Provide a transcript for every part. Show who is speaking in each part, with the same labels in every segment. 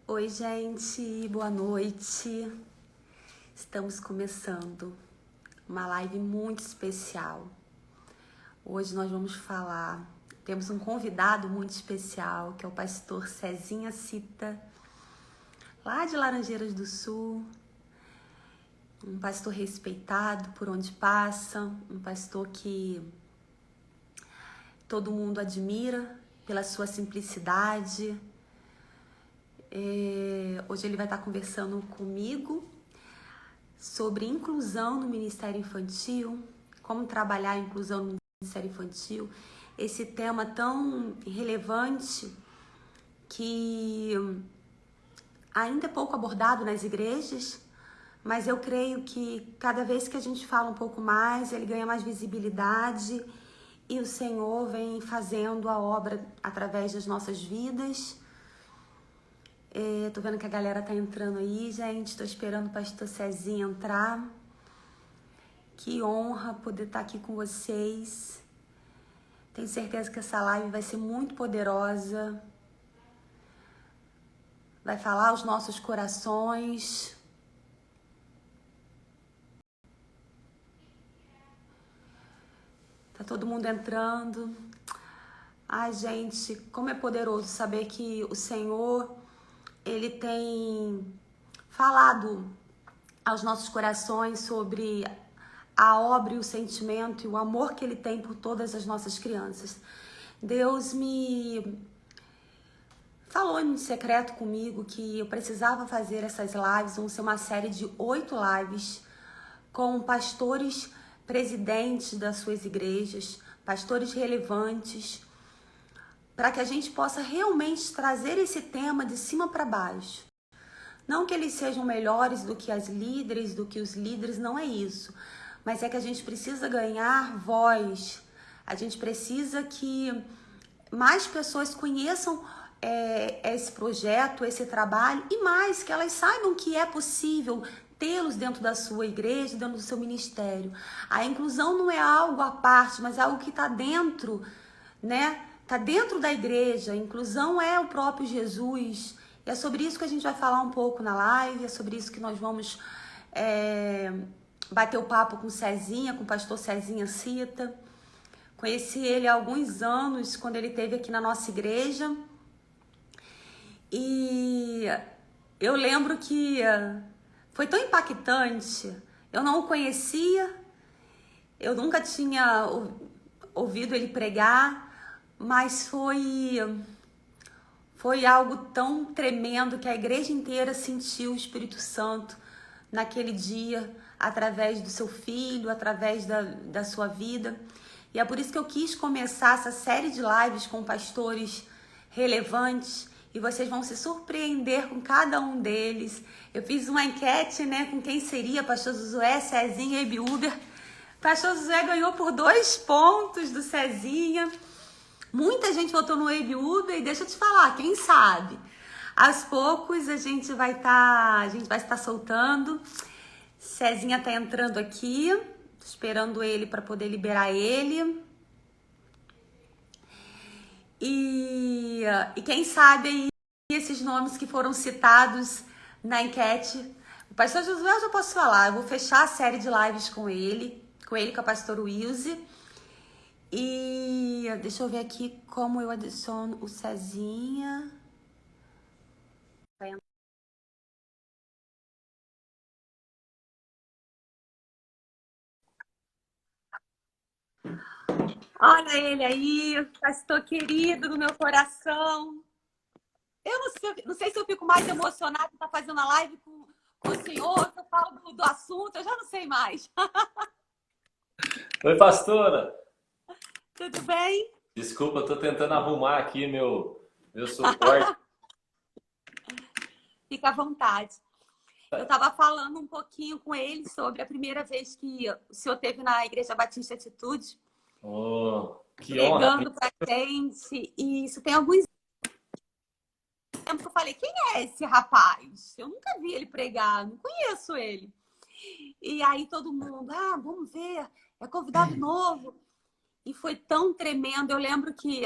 Speaker 1: Oi, gente, boa noite. Estamos começando uma live muito especial. Hoje nós vamos falar, temos um convidado muito especial, que é o pastor Cezinha Cita, lá de Laranjeiras do Sul. Um pastor respeitado por onde passa, um pastor que todo mundo admira pela sua simplicidade. Hoje ele vai estar conversando comigo sobre inclusão no Ministério Infantil, como trabalhar a inclusão no Ministério Infantil, esse tema tão relevante que ainda é pouco abordado nas igrejas, mas eu creio que cada vez que a gente fala um pouco mais, ele ganha mais visibilidade e o Senhor vem fazendo a obra através das nossas vidas. Tô vendo que a galera tá entrando aí, gente. Tô esperando o pastor Cezinha entrar. Que honra poder estar aqui com vocês. Tenho certeza que essa live vai ser muito poderosa. Vai falar aos nossos corações. Tá todo mundo entrando. Ai, gente, como é poderoso saber que o Senhor, Ele tem falado aos nossos corações sobre a obra e o sentimento e o amor que Ele tem por todas as nossas crianças. Deus me falou em secreto comigo que eu precisava fazer essas lives, vão ser uma série de 8 lives com pastores presidentes das suas igrejas, pastores relevantes, para que a gente possa realmente trazer esse tema de cima para baixo. Não que eles sejam melhores do que as líderes, do que os líderes, não é isso. Mas é que a gente precisa ganhar voz. A gente precisa que mais pessoas conheçam esse projeto, esse trabalho, e mais, que elas saibam que é possível tê-los dentro da sua igreja, dentro do seu ministério. A inclusão não é algo à parte, mas é algo que está dentro, né? Está dentro da igreja. A inclusão é o próprio Jesus. E é sobre isso que a gente vai falar um pouco na live, é sobre isso que nós vamos bater o papo com o Cezinha, com o pastor Cezinha Cita. Conheci ele há alguns anos, quando ele esteve aqui na nossa igreja. E eu lembro que foi tão impactante. Eu não o conhecia, eu nunca tinha ouvido ele pregar, mas foi algo tão tremendo que a igreja inteira sentiu o Espírito Santo naquele dia, através do seu filho, através da sua vida. E é por isso que eu quis começar essa série de lives com pastores relevantes, e vocês vão se surpreender com cada um deles. Eu fiz uma enquete, né, com quem seria pastor Josué, Cezinha e Ebiúber. Pastor Josué ganhou por 2 pontos do Cezinha. Muita gente votou no Ebiúber, e deixa eu te falar, quem sabe? Aos poucos a gente vai estar soltando. Cezinha tá entrando aqui, esperando ele para poder liberar ele. E quem sabe aí esses nomes que foram citados na enquete. O pastor Josué eu já posso falar, eu vou fechar a série de lives com ele com a pastora Wilze. E deixa eu ver aqui como eu adiciono o Cezinha. Olha ele aí, pastor querido do meu coração. Eu não sei se eu fico mais emocionada de estar fazendo a live com o senhor, se eu falo do assunto, eu já não sei mais.
Speaker 2: Oi, pastora.
Speaker 1: Tudo bem?
Speaker 2: Desculpa, eu tô tentando arrumar aqui meu suporte.
Speaker 1: Fica à vontade. Eu estava falando um pouquinho com ele sobre a primeira vez que o senhor esteve na Igreja Batista Atitude,
Speaker 2: Oh, que honra.
Speaker 1: pregando pra gente. E isso tem alguns tempos que eu falei, quem é esse rapaz? Eu nunca vi ele pregar, não conheço ele. E aí todo mundo, vamos ver, é convidado novo. E foi tão tremendo. Eu lembro que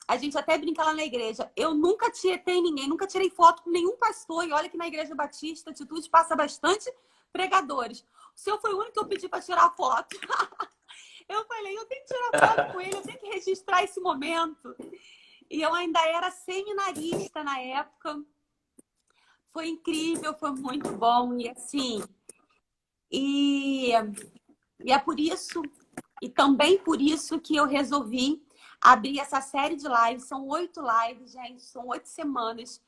Speaker 1: A gente até brinca lá na igreja. Eu nunca tietei ninguém, nunca tirei foto com nenhum pastor. E olha que na Igreja Batista Atitude passa bastante pregadores. O senhor foi o único que eu pedi para tirar foto. Eu falei, eu tenho que tirar foto com ele, eu tenho que registrar esse momento. E eu ainda era seminarista na época. Foi incrível, foi muito bom. E assim, e é por isso, e também por isso que eu resolvi abrir essa série de lives. São 8 lives, gente, são 8 semanas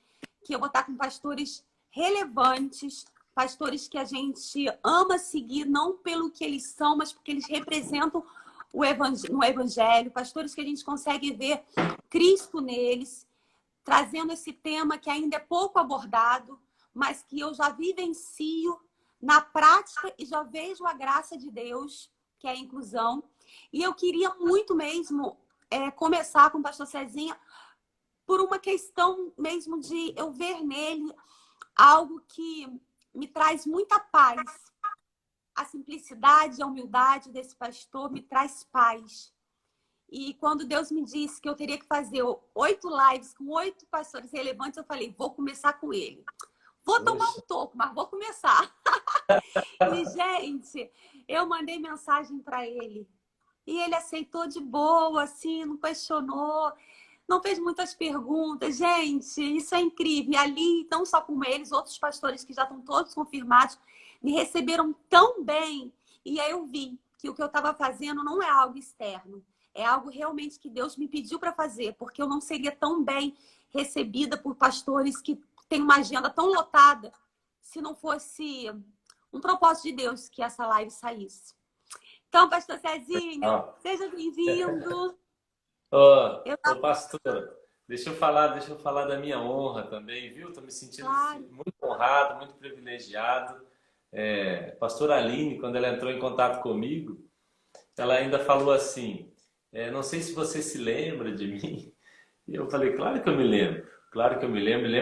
Speaker 1: que eu vou estar com pastores relevantes, pastores que a gente ama seguir, não pelo que eles são, mas porque eles representam no evangelho, pastores que a gente consegue ver Cristo neles, trazendo esse tema que ainda é pouco abordado, mas que eu já vivencio na prática e já vejo a graça de Deus, que é a inclusão. E eu queria muito mesmo começar com o pastor Cezinha por uma questão mesmo de eu ver nele algo que me traz muita paz. A simplicidade, a humildade desse pastor me traz paz. E quando Deus me disse que eu teria que fazer 8 lives com 8 pastores relevantes, eu falei, vou começar com ele. Vou tomar um toco, mas vou começar. E, gente, eu mandei mensagem para ele. E ele aceitou de boa, assim, não questionou, não fez muitas perguntas. Gente, isso é incrível. E ali, não só com eles, outros pastores que já estão todos confirmados, me receberam tão bem. E aí eu vi que o que eu estava fazendo não é algo externo. É algo realmente que Deus me pediu para fazer, porque eu não seria tão bem recebida por pastores que têm uma agenda tão lotada se não fosse um propósito de Deus que essa live saísse. Então, pastor Cezinha, seja bem-vindo.
Speaker 2: Ô, pastora, deixa eu falar da minha honra também, viu? Estou me sentindo muito honrado, muito privilegiado. Pastora Aline, quando ela entrou em contato comigo, ela ainda falou assim, não sei se você se lembra de mim. E eu falei, claro que eu me lembro. Claro que eu me lembro me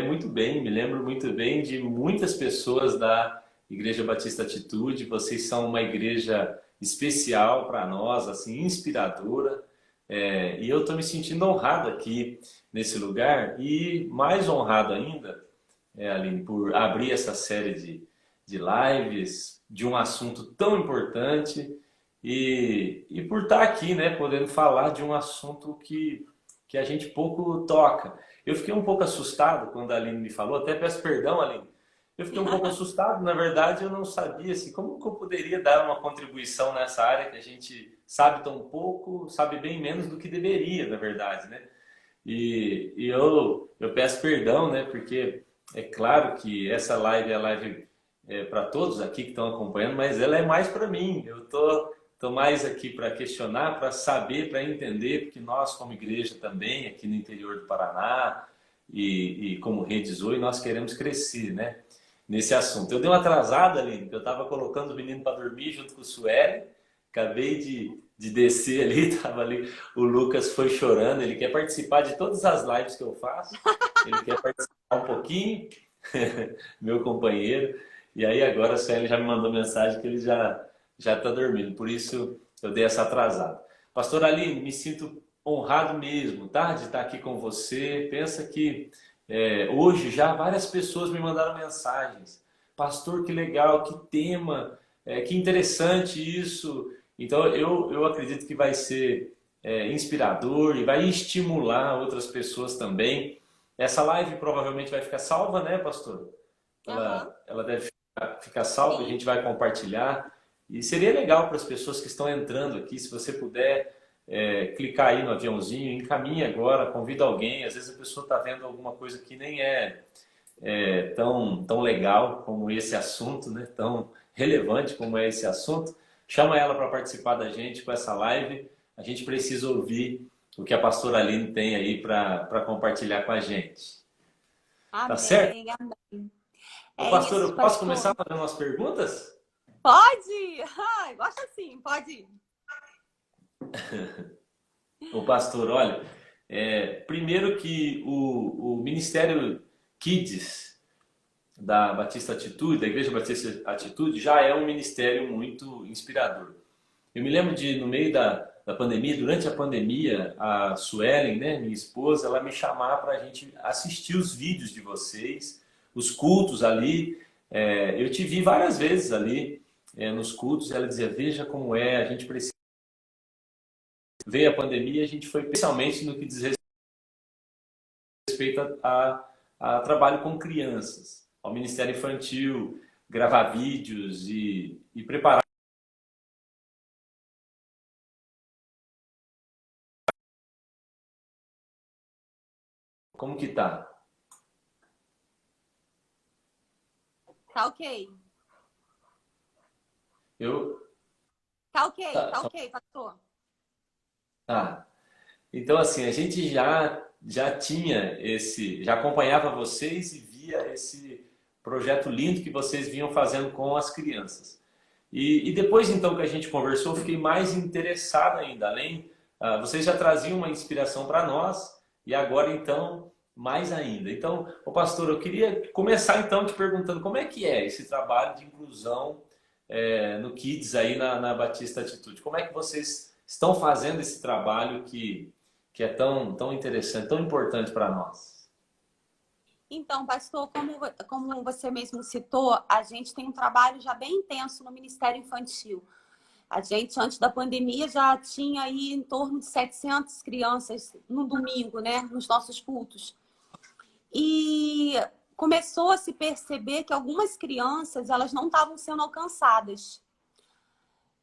Speaker 2: lembro muito bem de muitas pessoas da Igreja Batista Atitude. Vocês são uma igreja especial para nós, assim, inspiradora. E eu estou me sentindo honrado aqui nesse lugar e mais honrado ainda, Aline, por abrir essa série de lives de um assunto tão importante e por estar aqui, né, podendo falar de um assunto que a gente pouco toca. Eu fiquei um pouco assustado quando a Aline me falou, até peço perdão, Aline. Eu fiquei um pouco assustado, na verdade, eu não sabia assim, como que eu poderia dar uma contribuição nessa área que a gente sabe tão pouco, sabe bem menos do que deveria, na verdade, né? E eu peço perdão, né? Porque é claro que essa live é a live para todos aqui que estão acompanhando, mas ela é mais para mim. Eu tô mais aqui para questionar, para saber, para entender, porque nós, como igreja também, aqui no interior do Paraná e como Rede Zoe, nós queremos crescer, né? Nesse assunto. Eu dei uma atrasada, Aline, que eu estava colocando o menino para dormir junto com o Sueli. Acabei de descer ali, tava ali. O Lucas foi chorando, ele quer participar de todas as lives que eu faço. Ele quer participar um pouquinho, meu companheiro. E aí agora o Sueli já me mandou mensagem que ele já está dormindo. Por isso eu dei essa atrasada. Pastor Aline, me sinto honrado mesmo, tá? De estar aqui com você. Pensa que hoje já várias pessoas me mandaram mensagens. Pastor, que legal, que tema, que interessante isso. Então eu acredito que vai ser inspirador e vai estimular outras pessoas também. Essa live provavelmente vai ficar salva, né, pastor? Ela deve ficar salva, a gente vai compartilhar. E seria legal para as pessoas que estão entrando aqui, se você puder clicar aí no aviãozinho, encaminhe agora, convida alguém. Às vezes a pessoa está vendo alguma coisa que nem é tão legal como esse assunto, né? Tão relevante como é esse assunto. Chama ela para participar da gente com essa live. A gente precisa ouvir o que a pastora Aline tem aí para compartilhar com a gente.
Speaker 1: Amém,
Speaker 2: tá certo?
Speaker 1: Amém.
Speaker 2: Ô, pastor,
Speaker 1: Isso,
Speaker 2: eu posso
Speaker 1: pastor.
Speaker 2: começar fazendo umas perguntas?
Speaker 1: Pode! Ai, gosto assim, pode.
Speaker 2: Ô, pastor, olha, primeiro que o Ministério Kids da Batista Atitude, da Igreja Batista Atitude, já é um ministério muito inspirador. Eu me lembro no meio da da pandemia, durante a pandemia, a Suelen, né, minha esposa, ela me chamava para a gente assistir os vídeos de vocês, os cultos ali. Eu te vi várias vezes ali nos cultos, e ela dizia, veja como a gente precisa. Veio a pandemia, a gente foi especialmente no que diz respeito a trabalho com crianças, ao Ministério Infantil, gravar vídeos e preparar. Como que tá?
Speaker 1: Tá ok.
Speaker 2: Eu...
Speaker 1: Tá ok, pastor.
Speaker 2: Tá. Então, assim, a gente já tinha já acompanhava vocês e via esse projeto lindo que vocês vinham fazendo com as crianças. E depois, então, que a gente conversou, eu fiquei mais interessado ainda. Vocês já traziam uma inspiração para nós e agora, então, mais ainda. Então, ô pastor, eu queria começar, então, te perguntando como é que é esse trabalho de inclusão no Kids aí na Batista Atitude. Como é que vocês estão fazendo esse trabalho que é tão interessante, tão importante para nós?
Speaker 1: Então, pastor, como você mesmo citou, a gente tem um trabalho já bem intenso no Ministério Infantil. A gente, antes da pandemia, já tinha aí em torno de 700 crianças no domingo, né, nos nossos cultos. E começou a se perceber que algumas crianças, elas não estavam sendo alcançadas.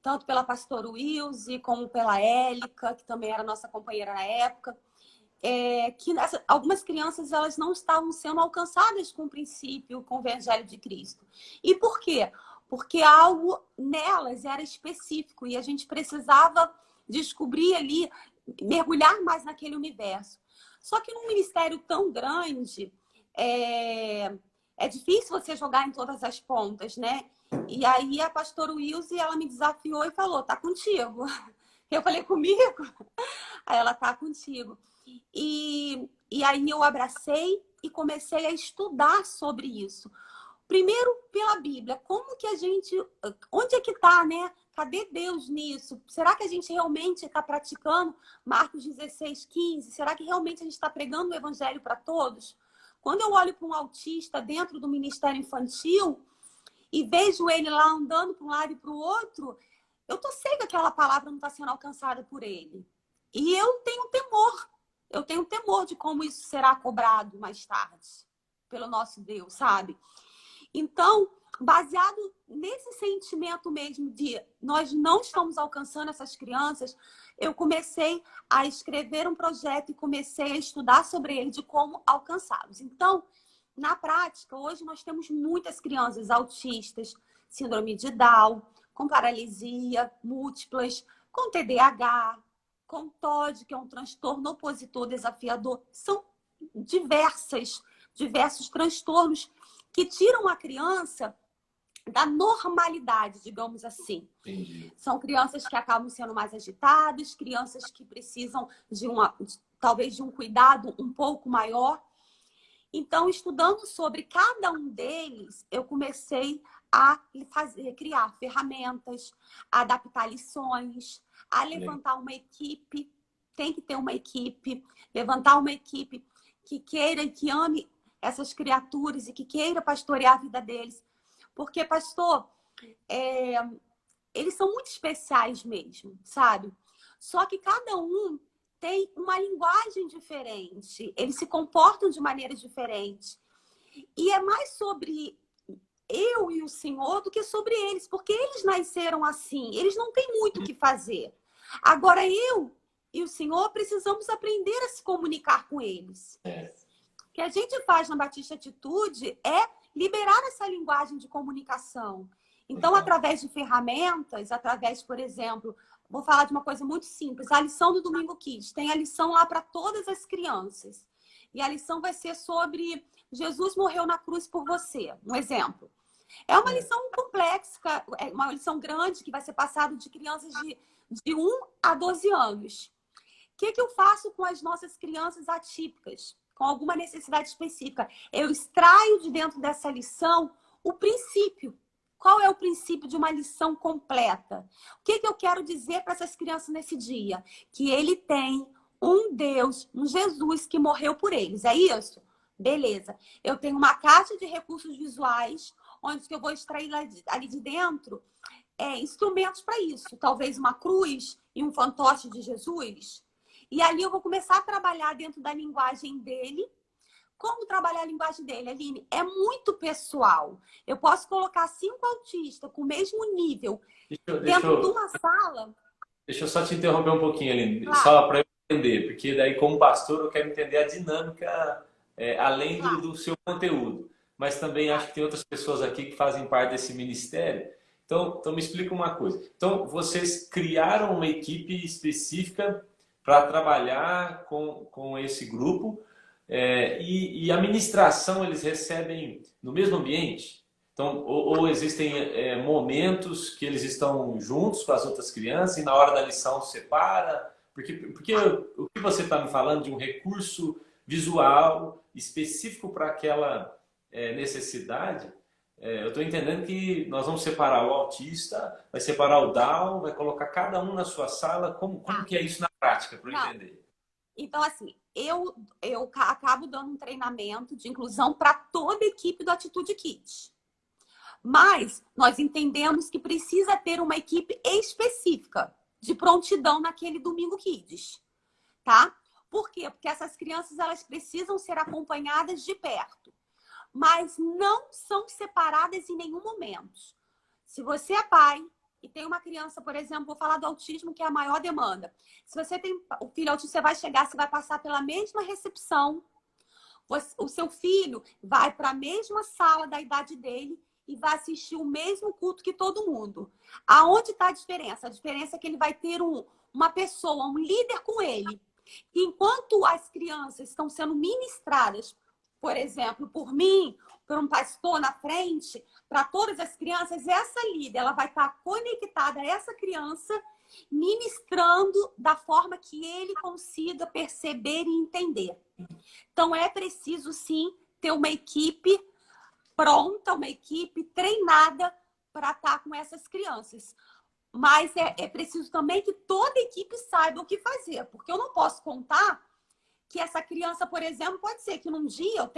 Speaker 1: Tanto pela pastora Wilze, como pela Élica, que também era nossa companheira na época. Algumas crianças elas não estavam sendo alcançadas com o princípio, com o Evangelho de Cristo. E por quê? Porque algo nelas era específico e a gente precisava descobrir ali, mergulhar mais naquele universo. Só que num ministério tão grande, é difícil você jogar em todas as pontas, né? E aí a pastora Wilze, ela me desafiou e falou, tá contigo. Eu falei, comigo? Aí ela tá contigo. E aí eu abracei e comecei a estudar sobre isso. Primeiro pela Bíblia, como que a gente, onde é que tá, né? Cadê Deus nisso? Será que a gente realmente está praticando Marcos 16:15? Será que realmente a gente está pregando o evangelho para todos? Quando eu olho para um autista dentro do Ministério Infantil e vejo ele lá andando para um lado e para o outro, eu sei que aquela palavra não está sendo alcançada por ele. E eu tenho temor. Eu tenho temor de como isso será cobrado mais tarde pelo nosso Deus, sabe? Então, baseado nesse sentimento mesmo de nós não estamos alcançando essas crianças, eu comecei a escrever um projeto e comecei a estudar sobre ele, de como alcançá-los. Então, na prática, hoje nós temos muitas crianças autistas, síndrome de Down, com paralisia múltiplas, com TDAH, com TOD, que é um transtorno opositor desafiador. São diversos transtornos que tiram a criança da normalidade, digamos assim.
Speaker 2: Entendi.
Speaker 1: São crianças que acabam sendo mais agitadas, crianças que precisam talvez de um cuidado um pouco maior. Então, estudando sobre cada um deles, eu comecei a criar ferramentas, a adaptar lições, a levantar uma equipe. Tem que ter uma equipe, levantar uma equipe que queira e que ame essas criaturas e que queira pastorear a vida deles. Porque, pastor, eles são muito especiais mesmo, sabe? Só que cada um tem uma linguagem diferente, eles se comportam de maneiras diferentes. E é mais sobre eu e o Senhor do que sobre eles, porque eles nasceram assim, eles não têm muito o que fazer. Agora eu e o Senhor precisamos aprender a se comunicar com eles. O que a gente faz na Batista Atitude é liberar essa linguagem de comunicação. Então, através de ferramentas, através, por exemplo, vou falar de uma coisa muito simples, a lição do Domingo Kids. Tem a lição lá para todas as crianças. E a lição vai ser sobre Jesus morreu na cruz por você. Um exemplo. É uma lição complexa, é uma lição grande que vai ser passada de crianças de 1 a 12 anos. O que eu faço com as nossas crianças atípicas, com alguma necessidade específica? Eu extraio de dentro dessa lição o princípio. Qual é o princípio de uma lição completa? O que eu quero dizer para essas crianças nesse dia? Que ele tem um Deus, um Jesus que morreu por eles. É isso? Beleza. Eu tenho uma caixa de recursos visuais, onde eu vou extrair ali de dentro instrumentos para isso. Talvez uma cruz e um fantoche de Jesus. E ali eu vou começar a trabalhar dentro da linguagem dele. Como trabalhar a linguagem dele, Aline? É muito pessoal. Eu posso colocar 5 autistas com o mesmo nível dentro de uma sala.
Speaker 2: Deixa eu só te interromper um pouquinho, Aline,
Speaker 1: Claro.
Speaker 2: só para eu entender, porque daí, como pastor, eu quero entender a dinâmica além do seu conteúdo. Mas também acho que tem outras pessoas aqui que fazem parte desse ministério. Então me explica uma coisa. Então, vocês criaram uma equipe específica para trabalhar com esse grupo e a ministração eles recebem no mesmo ambiente? Então, ou existem momentos que eles estão juntos com as outras crianças e na hora da lição separa? Porque o que você está me falando de um recurso visual específico para aquela necessidade, eu estou entendendo que nós vamos separar o autista, vai separar o Down, vai colocar cada um na sua sala. Como que é isso na prática, para eu entender?
Speaker 1: Então, assim, eu acabo dando um treinamento de inclusão para toda a equipe do Atitude Kids. Mas nós entendemos que precisa ter uma equipe específica de prontidão naquele Domingo Kids, tá? Por quê? Porque essas crianças elas precisam ser acompanhadas de perto, mas não são separadas em nenhum momento. Se você é pai e tem uma criança, por exemplo, vou falar do autismo, que é a maior demanda. Se você tem o filho autista, você vai chegar, você vai passar pela mesma recepção, o seu filho vai para a mesma sala da idade dele e vai assistir o mesmo culto que todo mundo. Aonde está a diferença? A diferença é que ele vai ter uma pessoa, um líder com ele. E enquanto as crianças estão sendo ministradas, por exemplo, por mim, por um pastor na frente, para todas as crianças, essa líder ela vai estar conectada a essa criança, ministrando da forma que ele consiga perceber e entender. Então, é preciso, sim, ter uma equipe pronta, uma equipe treinada para estar com essas crianças. Mas é preciso também que toda a equipe saiba o que fazer, porque eu não posso contar que essa criança, por exemplo, pode ser que num dia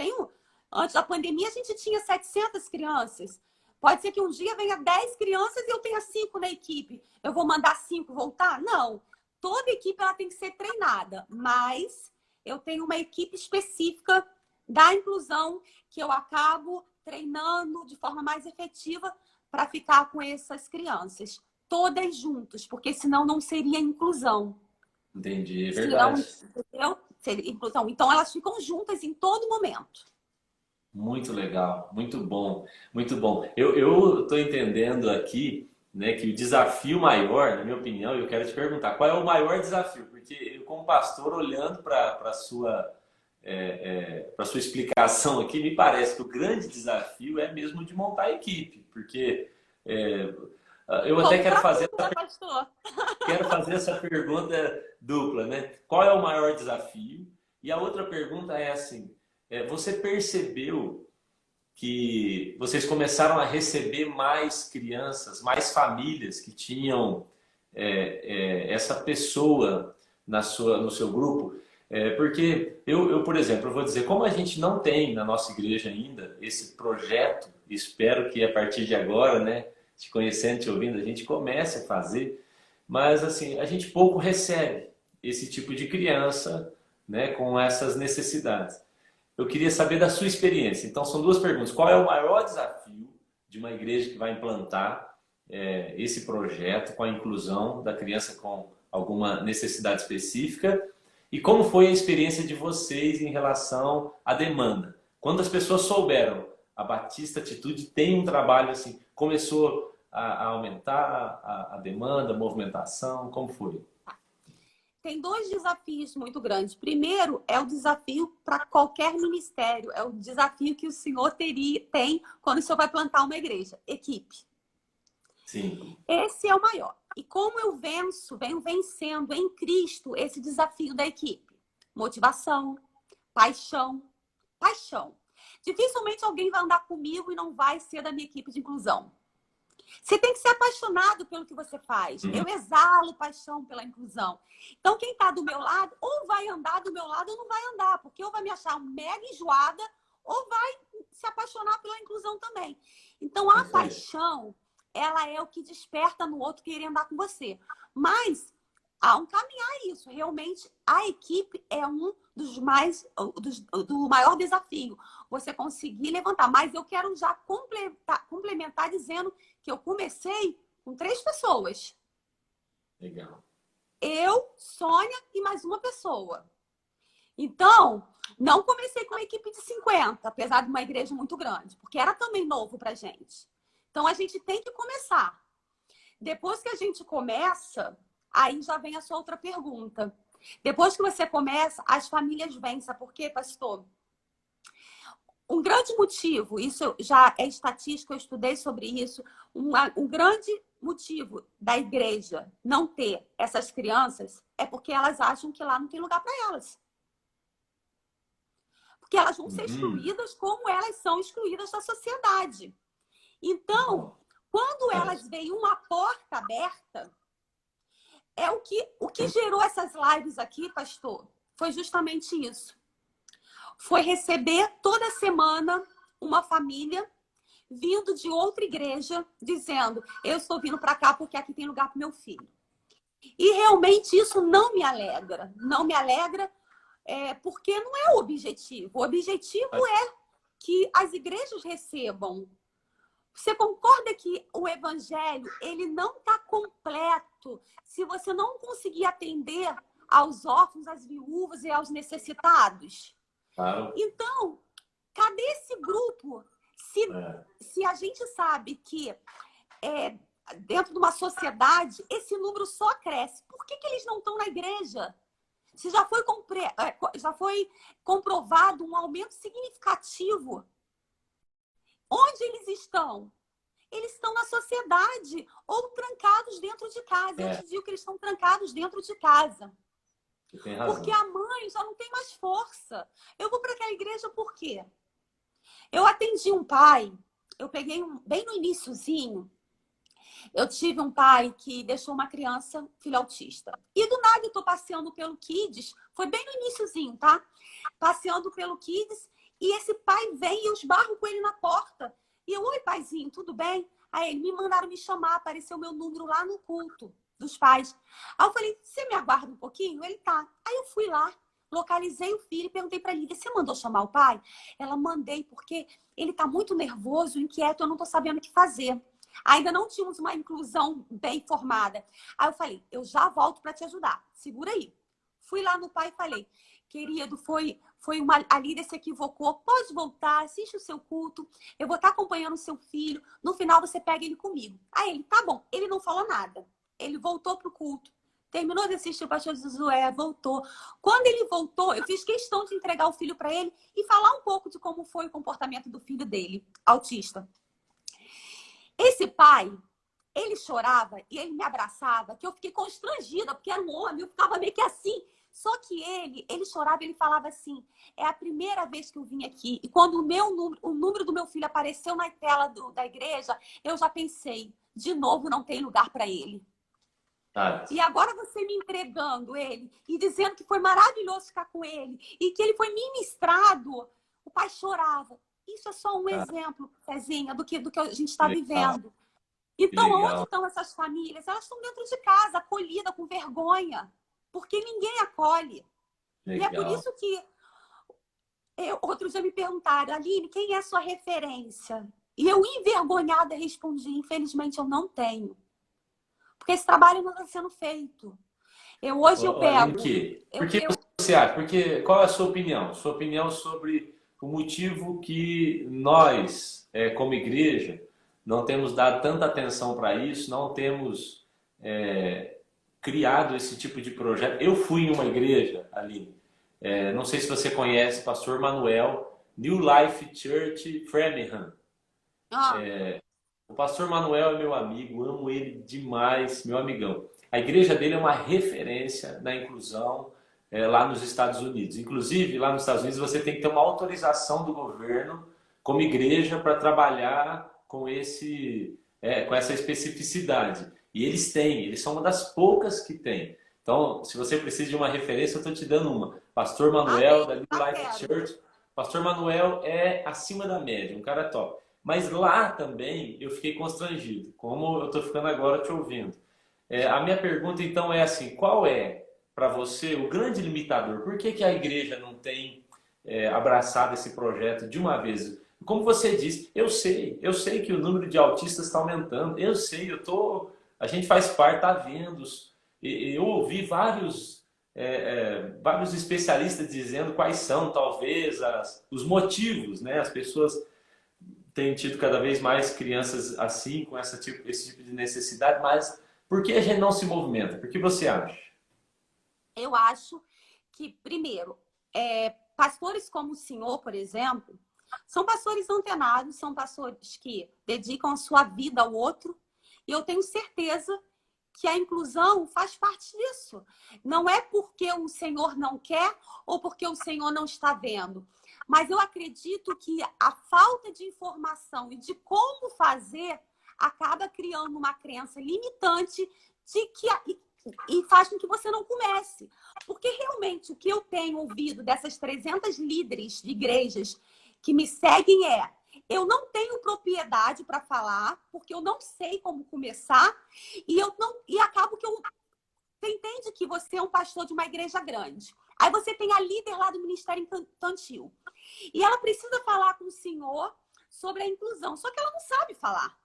Speaker 1: antes da pandemia, a gente tinha 700 crianças. Pode ser que um dia venha 10 crianças e eu tenha 5 na equipe. Eu vou mandar 5 voltar? Não. Toda equipe ela tem que ser treinada, mas eu tenho uma equipe específica da inclusão que eu acabo treinando de forma mais efetiva para ficar com essas crianças. Todas juntas, porque senão não seria inclusão.
Speaker 2: Entendi, é verdade.
Speaker 1: Entendeu? Seria inclusão. Então, elas ficam juntas em todo momento.
Speaker 2: Muito legal, muito bom, muito bom. Eu estou entendendo aqui, né, que o desafio maior, na minha opinião, eu quero te perguntar, qual é o maior desafio? Porque eu, como pastor, olhando para a sua explicação aqui, me parece que o grande desafio é mesmo de montar a equipe, porque eu até quero fazer essa pergunta dupla, né? Qual é o maior desafio? E a outra pergunta é assim, você percebeu que vocês começaram a receber mais crianças, mais famílias que tinham essa pessoa no seu grupo? Porque por exemplo, eu vou dizer, como a gente não tem na nossa igreja ainda esse projeto, espero que a partir de agora, né, te conhecendo, te ouvindo, a gente comece a fazer, mas assim, a gente pouco recebe esse tipo de criança, né, com essas necessidades. Eu queria saber da sua experiência. Então, são duas perguntas. Qual é o maior desafio de uma igreja que vai implantar esse projeto com a inclusão da criança com alguma necessidade específica? E como foi a experiência de vocês em relação à demanda? Quando as pessoas souberam, a Batista Atitude tem um trabalho assim, começou a aumentar a demanda, a movimentação, como foi?
Speaker 1: Tem 2 desafios muito grandes. Primeiro, é o desafio para qualquer ministério. É o desafio que o senhor tem quando o senhor vai plantar uma igreja. Equipe.
Speaker 2: Sim.
Speaker 1: Esse é o maior. E como eu venho vencendo em Cristo esse desafio da equipe? Motivação, paixão. Paixão. Dificilmente alguém vai andar comigo e não vai ser da minha equipe de inclusão. Você tem que ser apaixonado pelo que você faz. Eu exalo paixão pela inclusão. Então, quem está do meu lado, ou vai andar do meu lado ou não vai andar, porque ou vai me achar mega enjoada, ou vai se apaixonar pela inclusão também. Então, a paixão, ela é o que desperta no outro querer andar com você. Mas há um caminhar isso. Realmente, a equipe é um dos do maior desafio. Você conseguir levantar. Mas eu quero já complementar dizendo que eu comecei com 3 pessoas.
Speaker 2: Legal.
Speaker 1: Eu, Sônia e mais uma pessoa. Então, não comecei com uma equipe de 50, apesar de uma igreja muito grande, porque era também novo pra gente. Então, a gente tem que começar. Depois que a gente começa, aí já vem a sua outra pergunta. Depois que você começa, as famílias vêm. Sabe por quê, pastor? Um grande motivo, isso já é estatística, eu estudei sobre isso, um grande motivo da igreja não ter essas crianças é porque elas acham que lá não tem lugar para elas. Porque elas vão ser excluídas como elas são excluídas da sociedade. Então, quando elas veem uma porta aberta, é o que gerou essas lives aqui, pastor, foi justamente isso. Foi receber toda semana uma família vindo de outra igreja dizendo: eu estou vindo para cá porque aqui tem lugar para meu filho. E realmente isso não me alegra. Não me alegra porque não é o objetivo. O objetivo é que as igrejas recebam. Você concorda que o evangelho ele não está completo se você não conseguir atender aos órfãos, às viúvas e aos necessitados?
Speaker 2: Claro.
Speaker 1: Então, cadê esse grupo? Se a gente sabe que dentro de uma sociedade esse número só cresce, por que eles não estão na igreja? Se já foi comprovado um aumento significativo. Onde eles estão? Eles estão na sociedade ou trancados dentro de casa. Eu te digo que eles estão trancados dentro de casa. Porque a mãe já não tem mais força. Eu vou para aquela igreja por quê? Eu atendi um pai, eu peguei bem no iniciozinho, eu tive um pai que deixou uma criança, filho autista. E do nada eu tô passeando pelo Kids, foi bem no iniciozinho, tá? Passeando pelo Kids, e esse pai vem e eu esbarro com ele na porta. E eu, oi paizinho, tudo bem? Aí ele me mandaram me chamar, apareceu meu número lá no culto dos pais. Aí eu falei, você me aguarda um pouquinho? Ele tá. Aí eu fui lá, localizei o filho e perguntei pra Lívia, você mandou chamar o pai? Ela, mandei, porque ele tá muito nervoso, inquieto, eu não tô sabendo o que fazer. Ainda não tínhamos uma inclusão bem formada. Aí eu falei, eu já volto para te ajudar. Segura aí. Fui lá no pai e falei, querido, a Lídia se equivocou, pode voltar, assiste o seu culto, eu vou estar acompanhando o seu filho, no final você pega ele comigo. Aí ele, tá bom. Ele não falou nada. Ele voltou pro culto. Terminou de assistir o pastor Josué, voltou. Quando ele voltou, eu fiz questão de entregar o filho para ele e falar um pouco de como foi o comportamento do filho dele, autista. Esse pai, ele chorava e ele me abraçava, que eu fiquei constrangida, porque era um homem, eu ficava meio que assim. Só que ele chorava e ele falava assim, é a primeira vez que eu vim aqui. E quando o número do meu filho apareceu na tela da igreja, eu já pensei, de novo não tem lugar para ele. E agora você me entregando ele e dizendo que foi maravilhoso ficar com ele e que ele foi ministrado, o pai chorava. Isso é só um exemplo, Cezinha, do que a gente está vivendo. Então, onde estão essas famílias? Elas estão dentro de casa, acolhidas, com vergonha, porque ninguém acolhe. Legal. E é por isso que outro dia me perguntaram, Aline, quem é a sua referência? E eu, envergonhada, respondi, infelizmente eu não tenho. Porque esse trabalho não está sendo feito. Hoje eu pego...
Speaker 2: Por que você acha? Qual é a sua opinião? Sua opinião sobre o motivo que nós, como igreja, não temos dado tanta atenção para isso, não temos criado esse tipo de projeto. Eu fui em uma igreja, Aline, não sei se você conhece, Pastor Manuel, New Life Church Framingham. O Pastor Manuel é meu amigo, amo ele demais, meu amigão. A igreja dele é uma referência na inclusão lá nos Estados Unidos. Inclusive, lá nos Estados Unidos, você tem que ter uma autorização do governo como igreja para trabalhar com esse com essa especificidade. E eles são uma das poucas que têm. Então, se você precisa de uma referência, eu estou te dando uma. Pastor Manuel, da New Life Church. Pastor Manuel é acima da média, um cara top. Mas lá também eu fiquei constrangido, como eu estou ficando agora te ouvindo. A minha pergunta então é assim, qual é para você o grande limitador? Por que a igreja não tem abraçado esse projeto de uma vez? Como você disse, eu sei que o número de autistas está aumentando, eu sei, a gente faz parte, está vendo. Eu ouvi vários especialistas dizendo quais são, talvez, os motivos, né? As pessoas têm tido cada vez mais crianças assim, com esse tipo de necessidade, mas por que a gente não se movimenta? Por que você acha?
Speaker 1: Eu acho que, primeiro, pastores como o senhor, por exemplo, são pastores antenados, são pastores que dedicam a sua vida ao outro, e eu tenho certeza que a inclusão faz parte disso. Não é porque o Senhor não quer ou porque o Senhor não está vendo. Mas eu acredito que a falta de informação e de como fazer acaba criando uma crença limitante e faz com que você não comece. Porque realmente o que eu tenho ouvido dessas 300 líderes de igrejas que me seguem eu não tenho propriedade para falar, porque eu não sei como começar, e acabo que você entende que você é um pastor de uma igreja grande. Aí você tem a líder lá do Ministério Infantil. E ela precisa falar com o senhor sobre a inclusão, só que ela não sabe falar.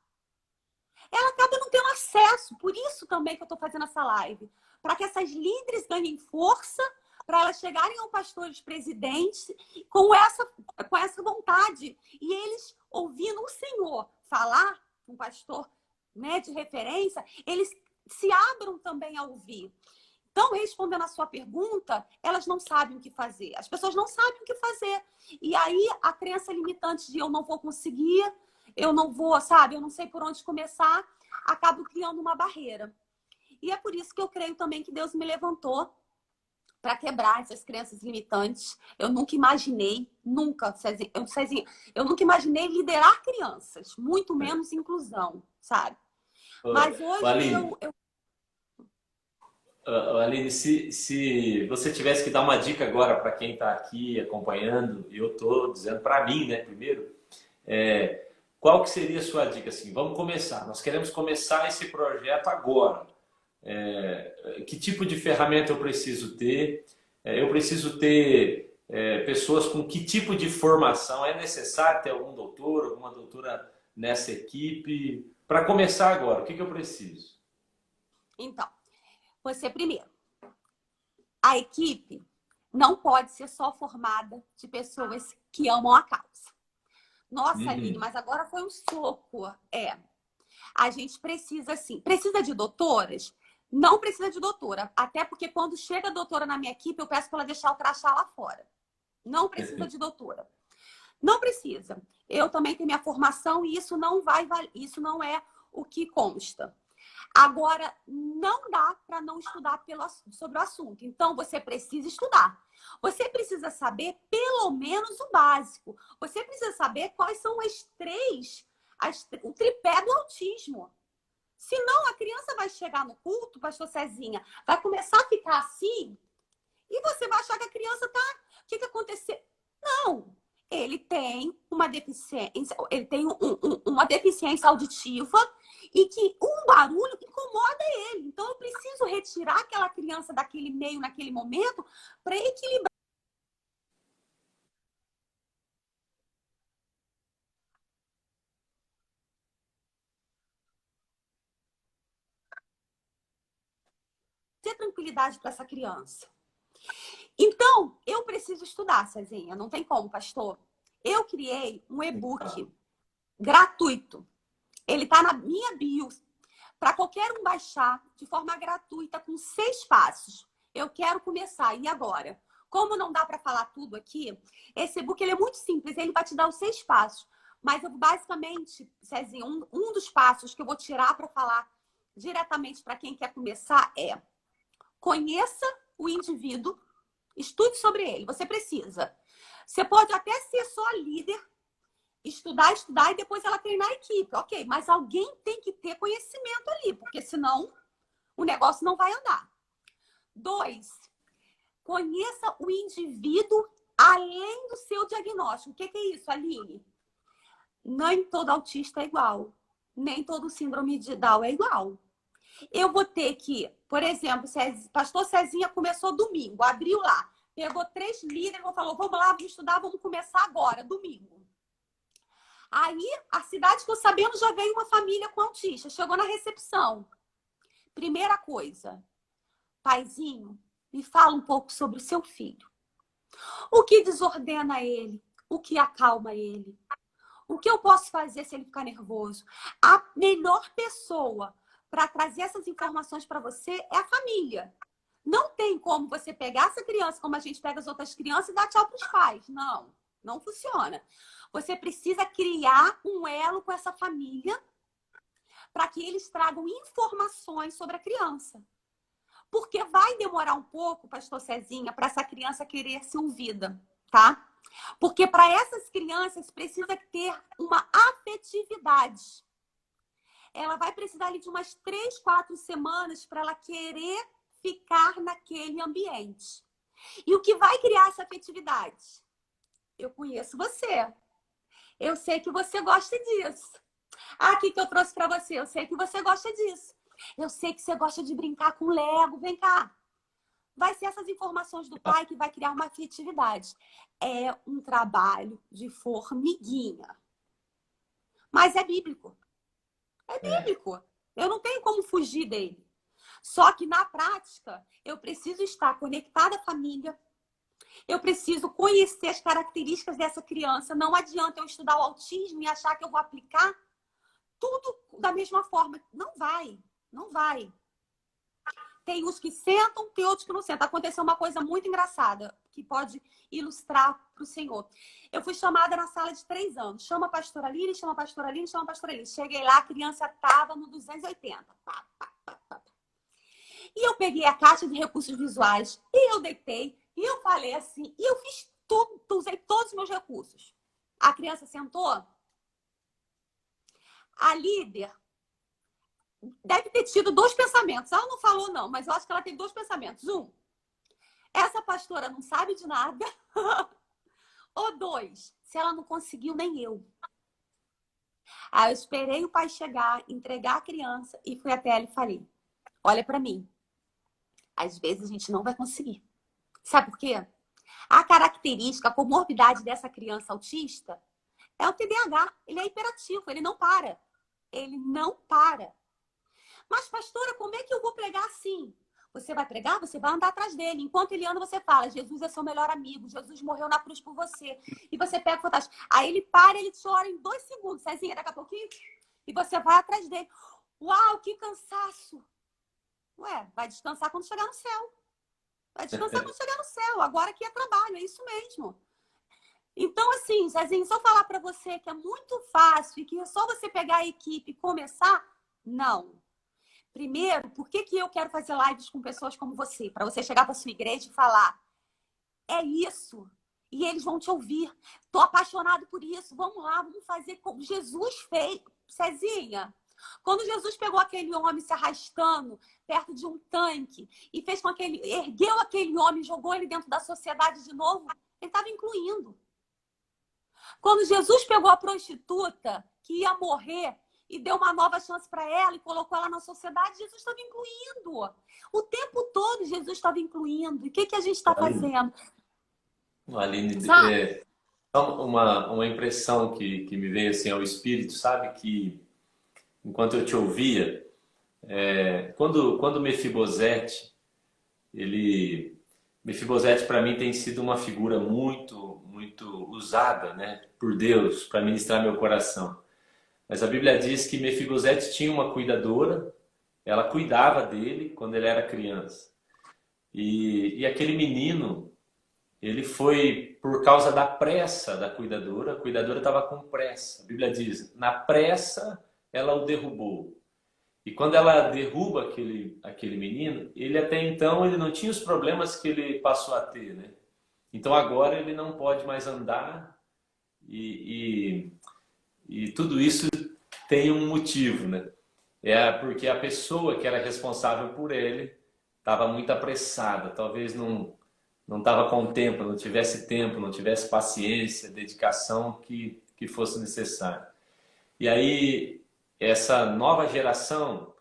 Speaker 1: Ela acaba não tendo acesso, por isso também que eu estou fazendo essa live, para que essas líderes ganhem força, para elas chegarem ao pastor de presidente com essa vontade. E eles, ouvindo o Senhor falar, um pastor, né, de referência, eles se abram também a ouvir. Então, respondendo a sua pergunta, elas não sabem o que fazer. As pessoas não sabem o que fazer. E aí, a crença limitante de eu não vou conseguir, eu não vou, sabe? Eu não sei por onde começar, acabo criando uma barreira. E é por isso que eu creio também que Deus me levantou para quebrar essas crenças limitantes. Eu nunca imaginei, Cezinha, eu nunca imaginei liderar crianças, muito menos inclusão, sabe? Mas hoje
Speaker 2: Aline, Aline, se você tivesse que dar uma dica agora para quem está aqui acompanhando, e eu estou dizendo para mim, né, primeiro, qual que seria a sua dica? Assim, vamos começar. Nós queremos começar esse projeto agora. Que tipo de ferramenta eu preciso ter? Eu preciso ter pessoas com que tipo de formação? É necessário ter algum doutor, alguma doutora nessa equipe? Para começar agora, o que eu preciso?
Speaker 1: Então, você primeiro. A equipe não pode ser só formada de pessoas que amam a causa. Nossa, Aline, mas agora foi um soco. A gente precisa, sim. Precisa de doutoras? Não precisa de doutora. Até porque quando chega a doutora na minha equipe, eu peço para ela deixar o crachá lá fora. Não precisa de doutora. Não precisa. Eu também tenho minha formação e isso não é o que consta. Agora, não dá para não estudar sobre o assunto. Então, você precisa estudar. Você precisa saber pelo menos o básico. Você precisa saber quais são o tripé do autismo. Senão, a criança vai chegar no culto, pastor Cezinha, vai começar a ficar assim, e você vai achar que a criança tá... O que aconteceu? Não. Ele tem uma deficiência, uma deficiência auditiva e que um barulho incomoda ele. Então, eu preciso retirar aquela criança daquele meio, naquele momento, para equilibrar. Ter tranquilidade para essa criança. Então, eu preciso estudar, Cezinha. Não tem como, pastor. Eu criei um e-book gratuito. Ele está na minha bio. Para qualquer um baixar de forma gratuita, com 6 passos. Eu quero começar. E agora? Como não dá para falar tudo aqui, esse e-book ele é muito simples. Ele vai te dar os 6 passos. Mas eu basicamente, Cezinha, um dos passos que eu vou tirar para falar diretamente para quem quer começar é: conheça o indivíduo, estude sobre ele. Você precisa. Você pode até ser só líder, estudar, estudar e depois ela treinar a equipe. Ok, mas alguém tem que ter conhecimento ali, porque senão o negócio não vai andar. 2, conheça o indivíduo além do seu diagnóstico. O que é isso, Aline? Nem todo autista é igual. Nem todo síndrome de Down é igual. Eu vou ter que, por exemplo, pastor Cezinha começou domingo, abriu lá, pegou 3 líderes e falou, vamos lá, vamos estudar, vamos começar agora, domingo. Aí, a cidade que eu sabendo, já veio uma família com autista, chegou na recepção. Primeira coisa, paizinho, me fala um pouco sobre o seu filho. O que desordena ele? O que acalma ele? O que eu posso fazer se ele ficar nervoso? A melhor pessoa para trazer essas informações para você é a família. Não tem como você pegar essa criança como a gente pega as outras crianças e dar tchau para os pais. Não, não funciona. Você precisa criar um elo com essa família para que eles tragam informações sobre a criança. Porque vai demorar um pouco, pastor Cezinha, para essa criança querer ser ouvida, tá? Porque para essas crianças precisa ter uma afetividade. Ela vai precisar ali de umas 3, 4 semanas para ela querer ficar naquele ambiente. E o que vai criar essa afetividade? Eu conheço você. Eu sei que você gosta disso. Ah, o que eu trouxe para você? Eu sei que você gosta disso. Eu sei que você gosta de brincar com Lego. Vem cá. Vai ser essas informações do pai que vai criar uma afetividade. É um trabalho de formiguinha. Mas é bíblico. É bíblico. Eu não tenho como fugir dele. Só que na prática, eu preciso estar conectada à família. Eu preciso conhecer as características dessa criança. Não adianta eu estudar o autismo e achar que eu vou aplicar tudo da mesma forma. Não vai. Não vai. Tem uns que sentam, tem outros que não sentam. Aconteceu uma coisa muito engraçada que pode ilustrar para o senhor. Eu fui chamada na sala de 3 anos. Chama a pastora Aline, chama a pastora Aline, chama a pastora Aline. Cheguei lá, a criança estava no 280. Pá, pá, pá, pá. E eu peguei a caixa de recursos visuais e eu deitei e eu falei assim, e eu fiz tudo, usei todos os meus recursos. A criança sentou. A líder deve ter tido 2 pensamentos. Ela não falou, não, mas eu acho que ela teve 2 pensamentos. 1, essa pastora não sabe de nada. Ou 2, se ela não conseguiu, nem eu. Aí eu esperei o pai chegar, entregar a criança e fui até ela e falei, olha pra mim. Às vezes a gente não vai conseguir. Sabe por quê? A característica, a comorbidade dessa criança autista é o TDAH. Ele é hiperativo, ele não para. Ele não para. Mas, pastora, como é que eu vou pregar assim? Você vai pregar, você vai andar atrás dele. Enquanto ele anda, você fala, Jesus é seu melhor amigo, Jesus morreu na cruz por você. E você pega o fantástico. Aí ele para, ele chora em 2 segundos, Cezinha, daqui a pouquinho, e você vai atrás dele. Uau, que cansaço! Ué, vai descansar quando chegar no céu. Vai descansar quando chegar no céu. Agora aqui é trabalho, é isso mesmo. Então, assim, Zezinho, se eu falar para você que é muito fácil e que é só você pegar a equipe e começar, não. Primeiro, por que eu quero fazer lives com pessoas como você? Para você chegar para sua igreja e falar, é isso. E eles vão te ouvir. Tô apaixonado por isso. Vamos lá, vamos fazer como Jesus fez. Cezinha, quando Jesus pegou aquele homem se arrastando perto de um tanque e fez com aquele, ergueu aquele homem, jogou ele dentro da sociedade de novo, ele estava incluindo. Quando Jesus pegou a prostituta que ia morrer e deu uma nova chance para ela e colocou ela na sociedade, Jesus estava incluindo. O tempo todo Jesus estava incluindo. E o que a gente está fazendo?
Speaker 2: Aline, uma impressão que me veio assim ao espírito, sabe? Que enquanto eu te ouvia, quando Mefibosete, Mefibosete para mim tem sido uma figura muito, muito usada, né, por Deus para ministrar meu coração. Mas a Bíblia diz que Mefibosete tinha uma cuidadora, ela cuidava dele quando ele era criança. E aquele menino, ele foi por causa da pressa da cuidadora, a cuidadora estava com pressa. A Bíblia diz, na pressa ela o derrubou. E quando ela derruba aquele menino, ele até então ele não tinha os problemas que ele passou a ter, né? Então agora ele não pode mais andar e E tudo isso tem um motivo, né? É porque a pessoa que era responsável por ele estava muito apressada, talvez não estava com tempo, não tivesse paciência, dedicação que fosse necessário. E aí, essa nova geração,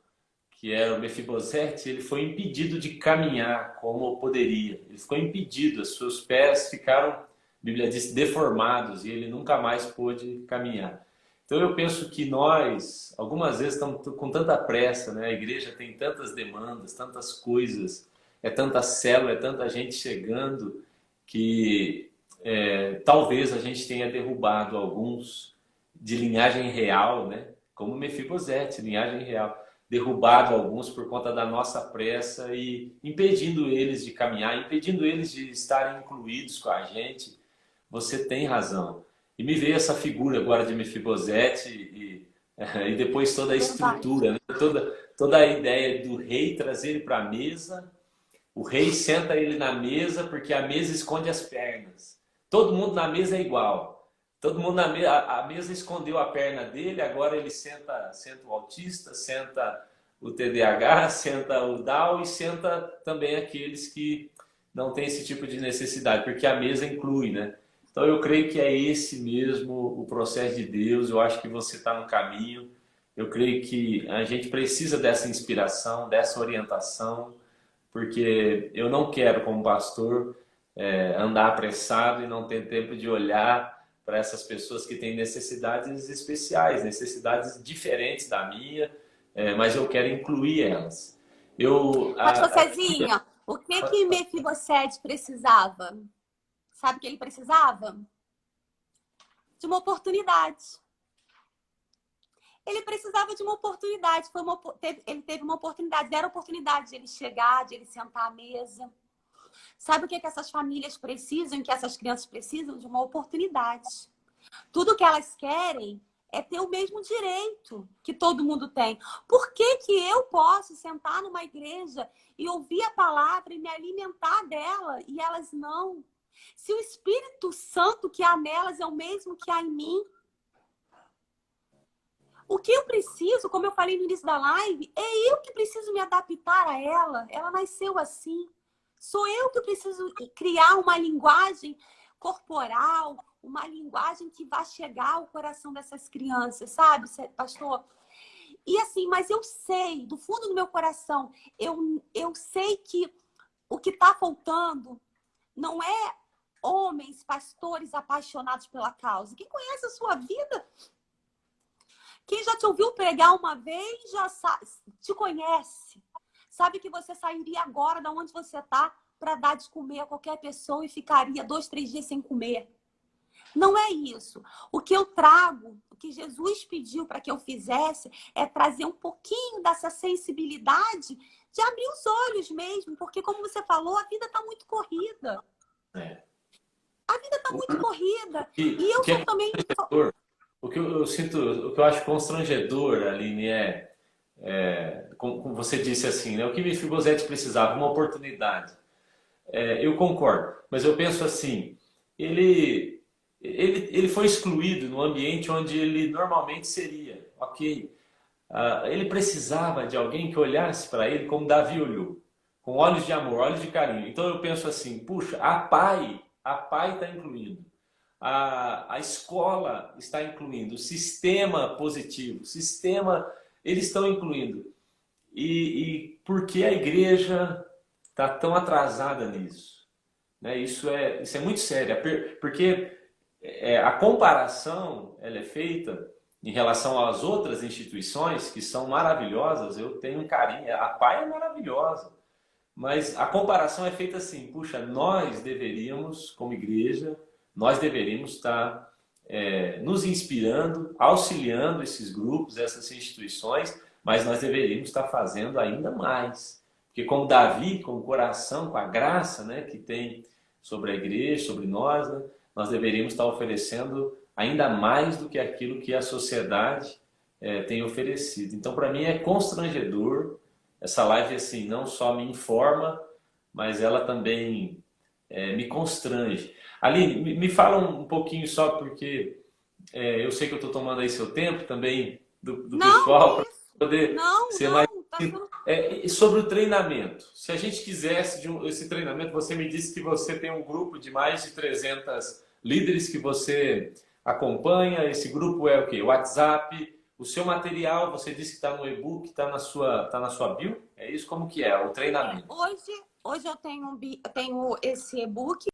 Speaker 2: que era o Mefibosete, ele foi impedido de caminhar como poderia. Ele ficou impedido, os seus pés ficaram, a Bíblia diz, deformados, e ele nunca mais pôde caminhar. Então eu penso que nós, algumas vezes, estamos com tanta pressa, né? A igreja tem tantas demandas, tantas coisas, é tanta célula, é tanta gente chegando, que talvez a gente tenha derrubado alguns de linhagem real, né? Como Mefibosete, linhagem real. Derrubado alguns por conta da nossa pressa e impedindo eles de caminhar, impedindo eles de estarem incluídos com a gente. Você tem razão. E me veio essa figura agora de Mefibosete e depois toda a estrutura, né? toda a ideia do rei trazer ele para a mesa. O rei senta ele na mesa porque a mesa esconde as pernas. Todo mundo na mesa é igual. Todo mundo na mesa, a mesa escondeu a perna dele, agora ele senta o autista, senta o TDAH, senta o Down e senta também aqueles que não têm esse tipo de necessidade, porque a mesa inclui, né? Então eu creio que é esse mesmo o processo de Deus. Eu acho que você está no caminho. Eu creio que a gente precisa dessa inspiração, dessa orientação, porque eu não quero, como pastor, andar apressado e não ter tempo de olhar para essas pessoas que têm necessidades especiais, necessidades diferentes da minha, mas eu quero incluir elas.
Speaker 1: Pastor Cezinha, o que Mefibosete precisava? Sabe o que ele precisava? De uma oportunidade. Ele precisava de uma oportunidade. Ele teve uma oportunidade, deram a oportunidade de ele chegar, de ele sentar à mesa. Sabe o que essas famílias precisam, que essas crianças precisam? De uma oportunidade. Tudo que elas querem é ter o mesmo direito que todo mundo tem. Por que eu posso sentar numa igreja e ouvir a palavra e me alimentar dela e elas não? Se o Espírito Santo que há nelas é o mesmo que há em mim, o que eu preciso, como eu falei no início da live, é eu que preciso me adaptar a ela. Ela nasceu assim. Sou eu que preciso criar uma linguagem corporal, uma linguagem que vai chegar ao coração dessas crianças, sabe, pastor? E assim, mas eu sei, do fundo do meu coração, eu sei que o que está faltando não é homens, pastores apaixonados pela causa. Quem conhece a sua vida, quem já te ouviu pregar uma vez, já te conhece. Sabe que você sairia agora de onde você está para dar de comer a qualquer pessoa e ficaria 2, 3 dias sem comer. Não é isso. O que eu trago, o que Jesus pediu para que eu fizesse, é trazer um pouquinho dessa sensibilidade de abrir os olhos mesmo. Porque, como você falou, a vida está muito corrida. A vida está muito corrida. E eu sou também...
Speaker 2: O que eu sinto, o que eu acho constrangedor, Aline, como você disse assim, né? O que Mefibosete precisava? Uma oportunidade. Eu concordo, mas eu penso assim, ele foi excluído no ambiente onde ele normalmente seria, ok? Ele precisava de alguém que olhasse para ele como Davi olhou, com olhos de amor, olhos de carinho. Então eu penso assim, puxa, a pai está incluindo. A escola está incluindo, o sistema positivo, eles estão incluindo. E por que a igreja está tão atrasada nisso? Né? Isso é muito sério, porque a comparação ela é feita em relação às outras instituições que são maravilhosas. Eu tenho um carinho, a PAI é maravilhosa, mas a comparação é feita assim, puxa, nós deveríamos, como igreja, nós deveríamos estar nos inspirando, auxiliando esses grupos, essas instituições, mas nós deveríamos estar fazendo ainda mais. Porque como Davi, com o coração, com a graça, né, que tem sobre a igreja, sobre nós, né, nós deveríamos estar oferecendo ainda mais do que aquilo que a sociedade tem oferecido. Então, para mim, é constrangedor. Essa live, assim, não só me informa, mas ela também me constrange. Aline, me fala um pouquinho só, porque eu sei que eu estou tomando aí seu tempo também, do
Speaker 1: Não, que
Speaker 2: pessoal, para
Speaker 1: isso?
Speaker 2: poder
Speaker 1: Não,
Speaker 2: ser mais.
Speaker 1: não, tá sendo...
Speaker 2: E sobre o treinamento. Se a gente quisesse esse treinamento, você me disse que você tem um grupo de mais de 300 líderes que você acompanha. Esse grupo é o quê? WhatsApp. O seu material, você disse que está no e-book, tá na sua bio? É isso? Como que é? O treinamento.
Speaker 1: Hoje eu tenho, eu tenho esse e-book.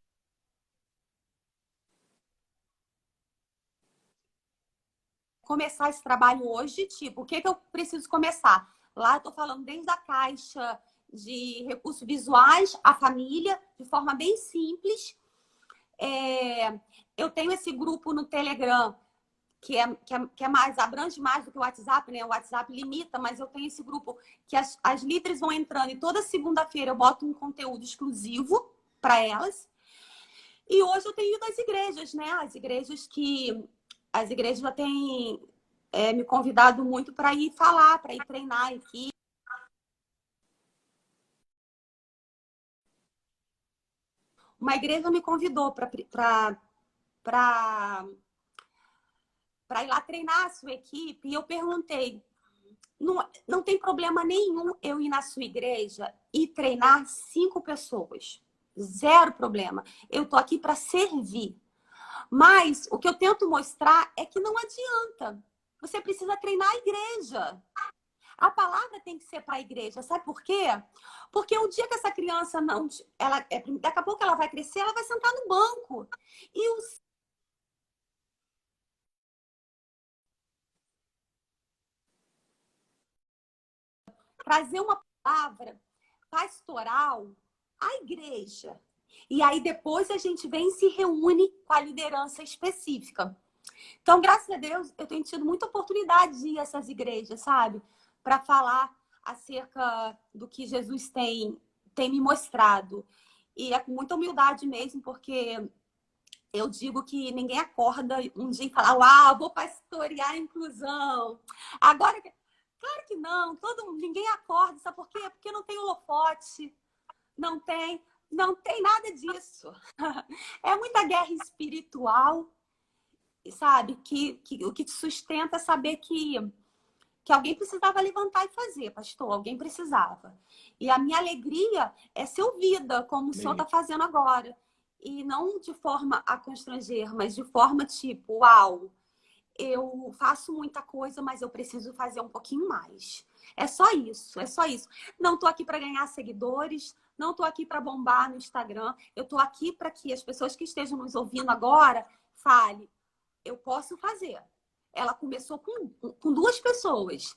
Speaker 1: Começar esse trabalho hoje, tipo, o que que eu preciso começar? Lá eu tô falando desde a caixa de recursos visuais, a família, de forma bem simples. Eu tenho esse grupo no Telegram, que é mais, abrange mais do que o WhatsApp, né? O WhatsApp limita, mas eu tenho esse grupo que as líderes vão entrando e toda segunda-feira eu boto um conteúdo exclusivo para elas. E hoje eu tenho ido às igrejas, né? As igrejas já têm me convidado muito para ir falar, para ir treinar aqui. Uma igreja me convidou para ir lá treinar a sua equipe e eu perguntei, não tem problema nenhum eu ir na sua igreja e treinar 5 pessoas. Zero problema. Eu tô aqui para servir. Mas o que eu tento mostrar é que não adianta. Você precisa treinar a igreja. A palavra tem que ser para a igreja. Sabe por quê? Porque o dia que essa criança não... daqui a pouco ela vai crescer, ela vai sentar no banco. E trazer uma palavra pastoral à igreja. E aí depois a gente vem e se reúne com a liderança específica. Então, graças a Deus, eu tenho tido muita oportunidade de ir a essas igrejas, sabe? Para falar acerca do que Jesus tem me mostrado. E é com muita humildade mesmo, porque eu digo que ninguém acorda um dia e fala, uau, vou pastorear a inclusão. Agora, claro que não, ninguém acorda, sabe por quê? Porque não tem holofote, não tem, não tem nada disso. É muita guerra espiritual, sabe? O que te sustenta é saber que alguém precisava levantar e fazer, pastor, alguém precisava. E a minha alegria é ser ouvida, como o senhor está fazendo agora. E não de forma a constranger, mas de forma tipo, uau, eu faço muita coisa, mas eu preciso fazer um pouquinho mais. É só isso, é só isso. Não estou aqui para ganhar seguidores, não estou aqui para bombar no Instagram. Eu estou aqui para que as pessoas que estejam nos ouvindo agora falem, eu posso fazer. Ela começou com 2 pessoas.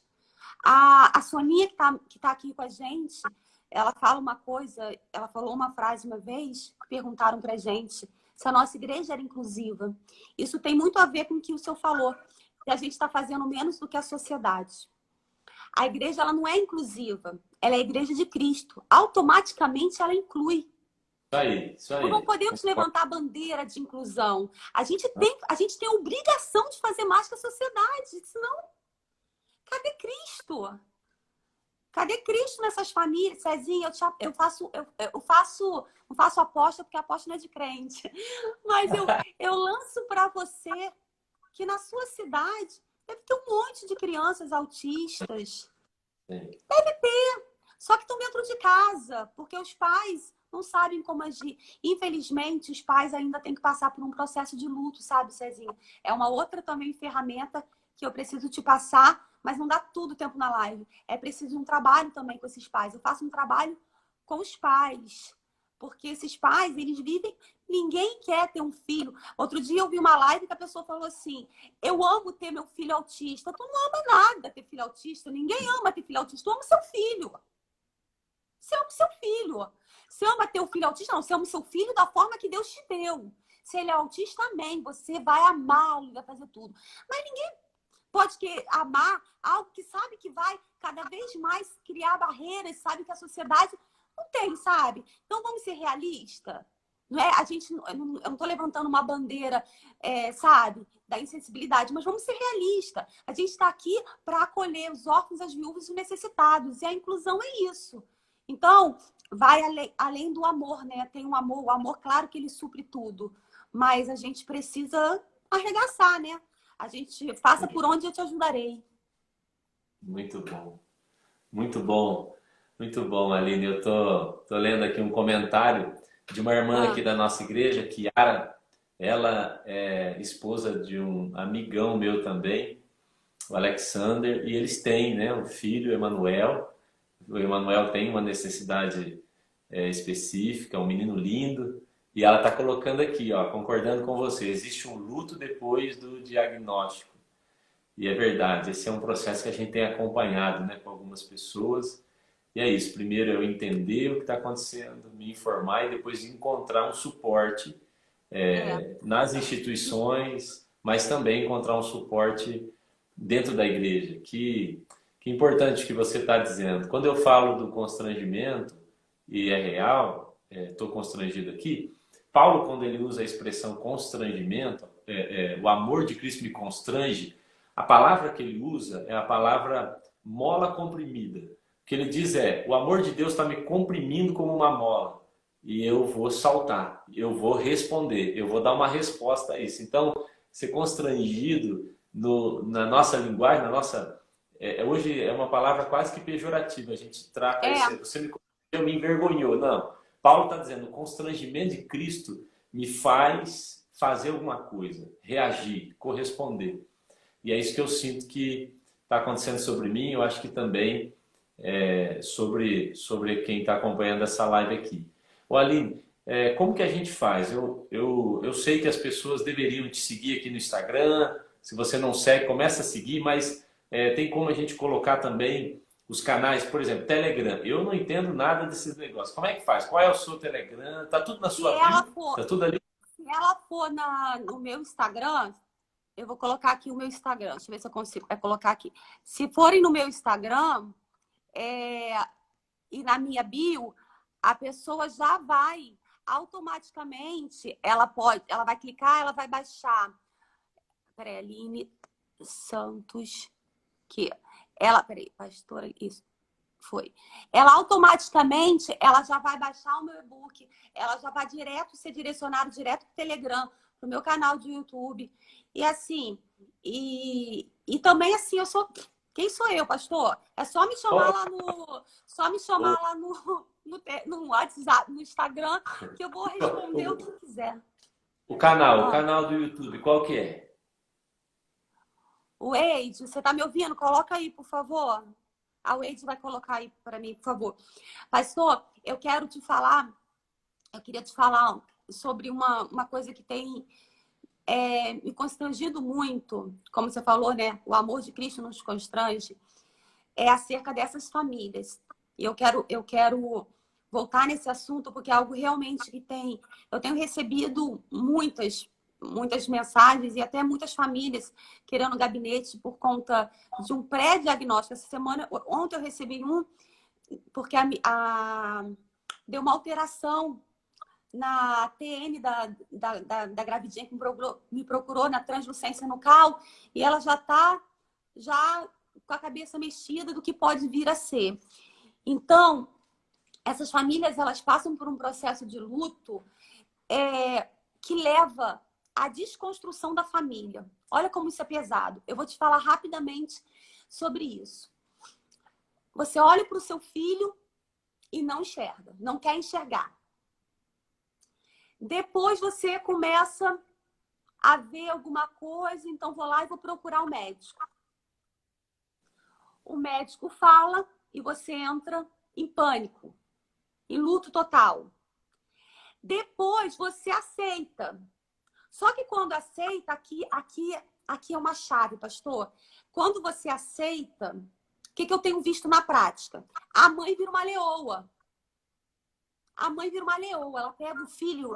Speaker 1: A Soninha, que tá aqui com a gente, ela fala uma coisa, ela falou uma frase uma vez, perguntaram pra gente se a nossa igreja era inclusiva. Isso tem muito a ver com o que o senhor falou, que a gente está fazendo menos do que a sociedade. A igreja, ela não é inclusiva, ela é a igreja de Cristo. Automaticamente ela inclui.
Speaker 2: Isso
Speaker 1: Nós não
Speaker 2: aí.
Speaker 1: podemos levantar a bandeira de inclusão. A gente tem a obrigação de fazer mais que a sociedade. Senão, cadê Cristo? Cadê Cristo nessas famílias? Cezinha, não faço aposta porque a aposta não é de crente. Mas eu lanço para você que na sua cidade deve ter um monte de crianças autistas.
Speaker 2: Sim.
Speaker 1: Só que estão dentro de casa, porque os pais não sabem como agir. Infelizmente, os pais ainda têm que passar por um processo de luto, sabe, Cezinha? É uma outra também ferramenta que eu preciso te passar, mas não dá tudo tempo na live. É preciso um trabalho também com esses pais. Eu faço um trabalho com os pais, porque esses pais, eles vivem... Ninguém quer ter um filho. Outro dia eu vi uma live que a pessoa falou assim, eu amo ter meu filho autista. Tu não ama nada ter filho autista. Ninguém ama ter filho autista. Tu ama seu filho. Você ama o seu filho. Você ama ter o filho autista? Não, você ama o seu filho da forma que Deus te deu. Se ele é autista, amém. Você vai amá-lo e vai fazer tudo. Mas ninguém pode amar algo que sabe que vai cada vez mais criar barreiras, sabe que a sociedade não tem, sabe? Então vamos ser realistas. Não é? Eu não estou levantando uma bandeira, sabe, da insensibilidade, mas vamos ser realistas. A gente está aqui para acolher os órfãos, as viúvas e os necessitados. E a inclusão é isso. Então, vai além do amor, né? Tem um amor, o amor, claro que ele supre tudo, mas a gente precisa arregaçar, né? A gente faça por onde eu te ajudarei.
Speaker 2: Muito bom. Muito bom. Muito bom, Aline. Eu tô lendo aqui um comentário de uma irmã aqui
Speaker 1: Ah,
Speaker 2: da nossa igreja, Kiara. Ela é esposa de um amigão meu também, o Alexander, e eles têm, né, um filho, Emanuel. O Emanuel tem uma necessidade específica, um menino lindo, e ela está colocando aqui, ó, concordando com você, existe um luto depois do diagnóstico. E é verdade, esse é um processo que a gente tem acompanhado, né, com algumas pessoas. E é isso, primeiro eu entender o que está acontecendo, me informar e depois encontrar um suporte
Speaker 1: é.
Speaker 2: nas instituições, mas também encontrar um suporte dentro da igreja. Que importante que você está dizendo. Quando eu falo do constrangimento, e é real, estou constrangido aqui, Paulo, quando ele usa a expressão constrangimento, o amor de Cristo me constrange, a palavra que ele usa é a palavra mola comprimida. O que ele diz é, o amor de Deus está me comprimindo como uma mola e eu vou saltar, eu vou responder, eu vou dar uma resposta a isso. Então, ser constrangido na nossa linguagem, hoje é uma palavra quase que pejorativa. A gente trata
Speaker 1: É,
Speaker 2: isso, você me constrangeu, me envergonhou. Não, Paulo está dizendo, o constrangimento de Cristo me faz fazer alguma coisa, reagir, corresponder. E é isso que eu sinto que está acontecendo sobre mim, eu acho que também sobre quem está acompanhando essa live aqui. Ô Aline, como que a gente faz? Eu sei que as pessoas deveriam te seguir aqui no Instagram, se você não segue, começa a seguir, mas tem como a gente colocar também os canais, por exemplo, Telegram. Eu não entendo nada desses negócios. Como é que faz? Qual é o seu Telegram? Tá tudo na
Speaker 1: se
Speaker 2: sua
Speaker 1: ela
Speaker 2: bio?
Speaker 1: for,
Speaker 2: Tá tudo ali?
Speaker 1: se ela for no meu Instagram, eu vou colocar aqui o meu Instagram. Deixa eu ver se eu consigo. Vai colocar aqui. Se forem no meu Instagram, é, e na minha bio, a pessoa já vai automaticamente, ela vai clicar, ela vai baixar. Peraí, Aline Santos, que peraí, pastora, isso foi. Ela automaticamente, ela já vai baixar o meu e-book, ela já vai direto ser direcionado direto para o Telegram, para o meu canal de YouTube. E assim, e também assim, eu sou. Quem sou eu, pastor? É só me chamar
Speaker 2: Qual
Speaker 1: lá no. Só me chamar lá no WhatsApp, no Instagram, que eu vou responder o que quiser.
Speaker 2: o
Speaker 1: Ah,
Speaker 2: canal do YouTube, qual que é?
Speaker 1: o Eide, você tá me ouvindo? Coloca aí, por favor. A Eide vai colocar aí para mim, por favor. Pastor, eu queria te falar sobre uma coisa que tem me constrangido muito, como você falou, né? O amor de Cristo nos constrange, é acerca dessas famílias. E eu quero voltar nesse assunto porque é algo realmente que eu tenho recebido muitas mensagens e até muitas famílias querendo gabinete por conta de um pré-diagnóstico. Essa semana, ontem eu recebi porque deu uma alteração na TN da gravidinha que me procurou na translucência nucal e ela já está já com a cabeça mexida do que pode vir a ser. Então, essas famílias elas passam por um processo de luto que leva à desconstrução da família. Olha como isso é pesado. Eu vou te falar rapidamente sobre isso. Você olha para o seu filho e não enxerga, não quer enxergar. Depois você começa a ver alguma coisa, então vou lá e vou procurar o médico. O médico fala e você entra em pânico, em luto total. Depois você aceita. Só que quando aceita, aqui é uma chave, pastor. Quando você aceita, o que eu tenho visto na prática? A mãe vira uma leoa. A mãe vira uma leoa, ela pega o filho,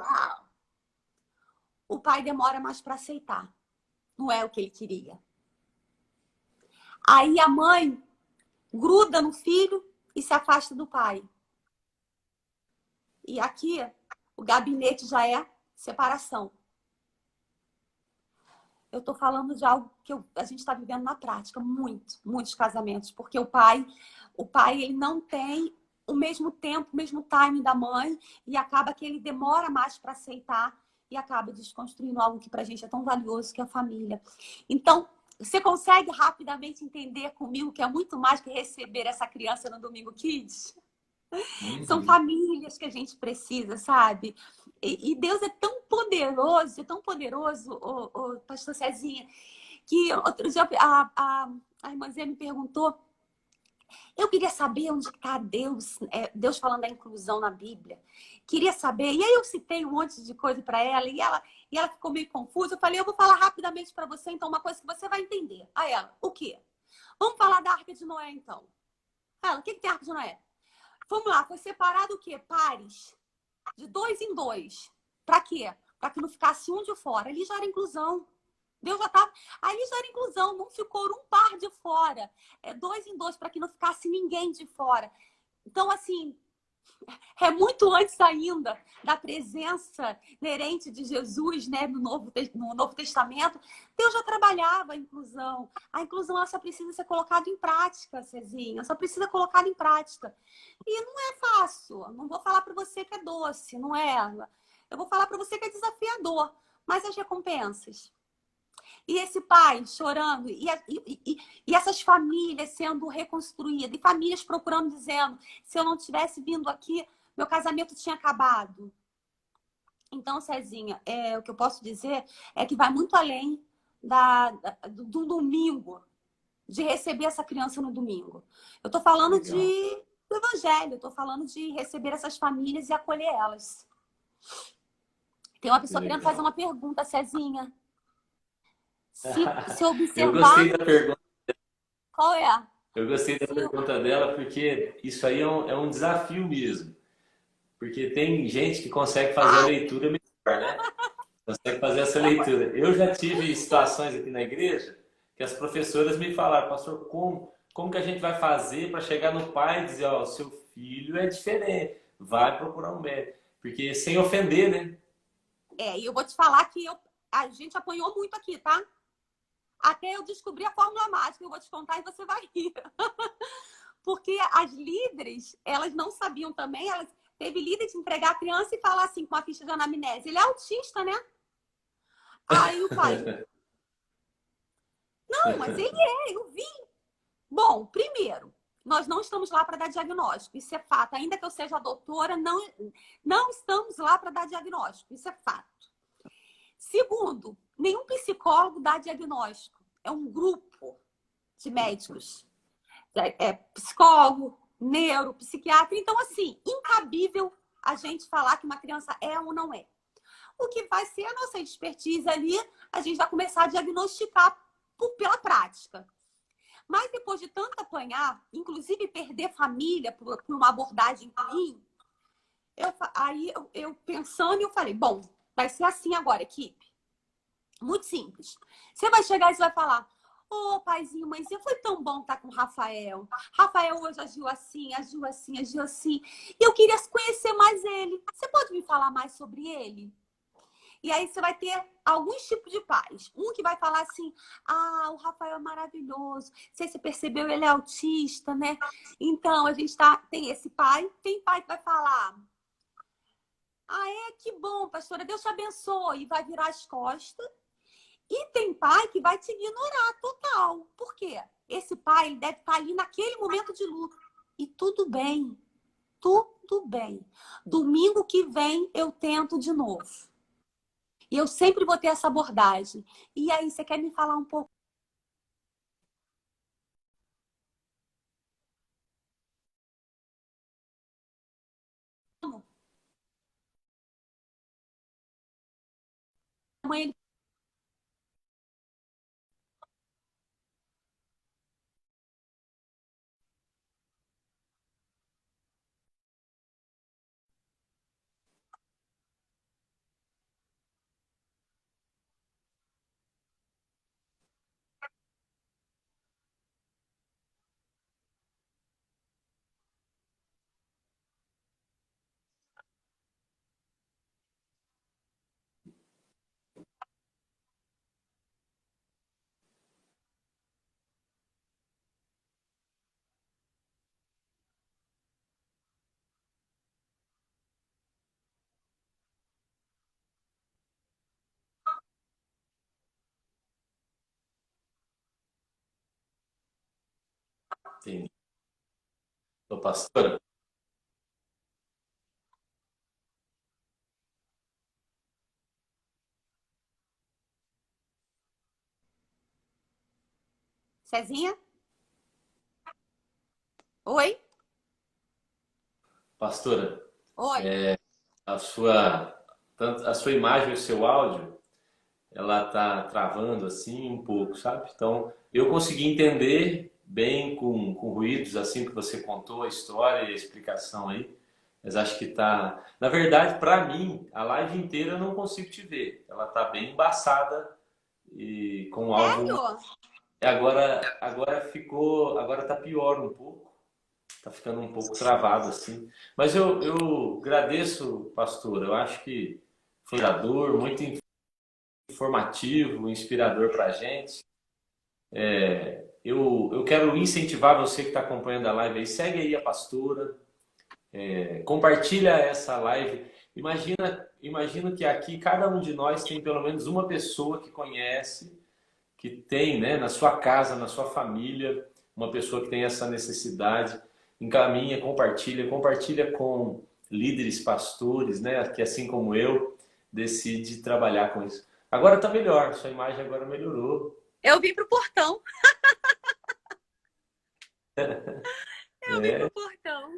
Speaker 1: o pai demora mais para aceitar. Não é o que ele queria. Aí a mãe gruda no filho e se afasta do pai. E aqui o gabinete já é separação. Eu estou falando de algo que a gente está vivendo na prática, muitos casamentos, porque o pai ele não tem o mesmo tempo, o mesmo timing da mãe e acaba que ele demora mais para aceitar e acaba desconstruindo algo que pra gente é tão valioso, que é a família. Então, você consegue rapidamente entender comigo que é muito mais que receber essa criança no Domingo Kids? São
Speaker 2: Uhum.
Speaker 1: famílias que a gente precisa, sabe? E Deus é tão poderoso, o pastor Cezinha, que outro dia a irmãzinha me perguntou, eu queria saber onde está Deus, Deus falando da inclusão na Bíblia. Queria saber. E aí eu citei um monte de coisa para ela e ela ficou meio confusa. Eu falei, eu vou falar rapidamente para você, então, uma coisa que você vai entender. Aí ela, o quê? Vamos falar da Arca de Noé, então. Ela, o que tem a Arca de Noé? Vamos lá, foi separado o quê? Pares. De 2 em 2. Para quê? Para que não ficasse um de fora. Ali já era inclusão. Deus já estava. Ali já era inclusão, não ficou um par de fora. É 2 em 2, para que não ficasse ninguém de fora. Então, assim, é muito antes ainda da presença inerente de Jesus, né, no Novo Testamento. Deus já trabalhava a inclusão. A inclusão ela só precisa ser colocada em prática, Cezinha. Só precisa ser colocada em prática. E não é fácil. Não vou falar para você que é doce, não é? Eu vou falar para você que é desafiador. Mas as recompensas. E esse pai chorando, e essas famílias sendo reconstruídas, e famílias procurando, dizendo: se eu não tivesse vindo aqui, meu casamento tinha acabado. Então, Cezinha, o que eu posso dizer é que vai muito além do domingo, de receber essa criança no domingo. Eu estou falando
Speaker 2: Legal.
Speaker 1: do evangelho, eu estou falando de receber essas famílias e acolher elas. Tem uma pessoa querendo fazer
Speaker 2: Legal.
Speaker 1: uma pergunta, Cezinha. Se
Speaker 2: Eu
Speaker 1: observar,
Speaker 2: gostei da pergunta.
Speaker 1: qual é?
Speaker 2: Eu gostei da
Speaker 1: Se,
Speaker 2: pergunta dela porque isso aí é um desafio mesmo. Porque tem gente que consegue fazer a leitura melhor, né? Consegue fazer essa leitura. Eu já tive situações aqui na igreja que as professoras me falaram, pastor, como que a gente vai fazer para chegar no pai e dizer, ó, o seu filho é diferente, vai procurar um médico. Porque sem ofender, né?
Speaker 1: e eu vou te falar que a gente apanhou muito aqui, tá? Até eu descobrir a fórmula mágica, eu vou te contar e você vai rir. Porque as líderes, elas não sabiam também, elas teve líder de entregar a criança e falar assim, com a ficha de anamnese, ele é autista, né? Aí o pai, não, mas ele eu vi. Bom, primeiro, nós não estamos lá para dar diagnóstico, isso é fato. Ainda que eu seja doutora, não estamos lá para dar diagnóstico, isso é fato. Segundo, nenhum psicólogo dá diagnóstico. É um grupo de médicos. Psicólogo, neuro, psiquiatra. Então, assim, incabível a gente falar que uma criança é ou não é. O que vai ser a nossa expertise ali, a gente vai começar a diagnosticar pela prática. Mas depois de tanto apanhar, inclusive perder família por uma abordagem ruim, eu pensando, eu falei, bom, vai ser assim agora, equipe. Muito simples. Você vai chegar e você vai falar: ô, paizinho, mãezinha, foi tão bom estar com o Rafael. Rafael hoje agiu assim, agiu assim, agiu assim. E eu queria conhecer mais ele. Você pode me falar mais sobre ele? E aí você vai ter alguns tipos de pais. Um que vai falar assim: ah, o Rafael é maravilhoso. Não sei se você percebeu, ele é autista, né? Então, a gente tem esse pai. Tem pai que vai falar: ah, que bom, pastora, Deus te abençoe. E vai virar as costas. E tem pai que vai te ignorar total. Por quê? Esse pai ele deve estar ali naquele momento de luto. E tudo bem. Tudo bem. Domingo que vem eu tento de novo. E eu sempre vou ter essa abordagem. E aí, você quer me falar um pouco? Mãe,
Speaker 2: Sim. Ô, pastora,
Speaker 1: Cezinha? Oi?
Speaker 2: pastora,
Speaker 1: Oi.
Speaker 2: a sua, tanto a sua imagem e o seu áudio, ela tá travando assim um pouco, sabe? Então, eu consegui entender bem com ruídos, assim que você contou a história e a explicação aí, mas acho que tá... Na verdade, para mim, a live inteira eu não consigo te ver. Ela tá bem embaçada e com áudio...
Speaker 1: Sério?
Speaker 2: Agora tá pior um pouco. Tá ficando um pouco travado assim. Mas eu agradeço, pastor. Eu acho que foi inspirador, muito informativo, inspirador para a gente. Eu quero incentivar você que está acompanhando a live aí. Segue aí a pastora, compartilha essa live. Imagina que aqui cada um de nós tem pelo menos uma pessoa que conhece, que tem, né, na sua casa, na sua família, uma pessoa que tem essa necessidade. Encaminha, compartilha com líderes, pastores, né, que assim como eu, decide trabalhar com isso. Agora está melhor, sua imagem agora melhorou.
Speaker 1: Eu vim pro portão. Eu vim pro
Speaker 2: É,
Speaker 1: portão.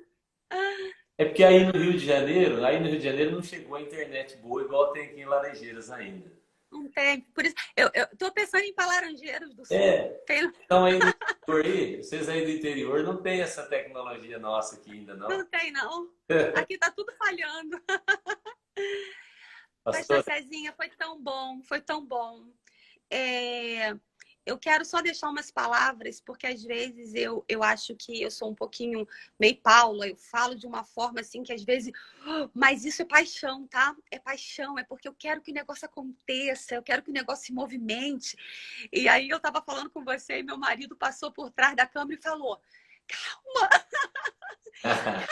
Speaker 2: é porque aí no Rio de Janeiro não chegou a internet boa igual tem aqui em Laranjeiras ainda.
Speaker 1: Não tem. Por isso, eu tô pensando em ir para Laranjeiras do Sul.
Speaker 2: É,
Speaker 1: Tem,
Speaker 2: então aí no interior aí, vocês aí do interior não tem essa tecnologia nossa aqui ainda não.
Speaker 1: não tem, não. Aqui tá tudo falhando. Pastor
Speaker 2: Pastor,
Speaker 1: Cezinha, foi tão bom, foi tão bom. É, eu quero só deixar umas palavras, porque às vezes eu acho que eu sou um pouquinho meio Paula, eu falo de uma forma assim que às vezes. Mas isso é paixão, tá? É paixão, é porque eu quero que o negócio aconteça, eu quero que o negócio se movimente. E aí eu tava falando com você e meu marido passou por trás da câmera e falou: calma, calma.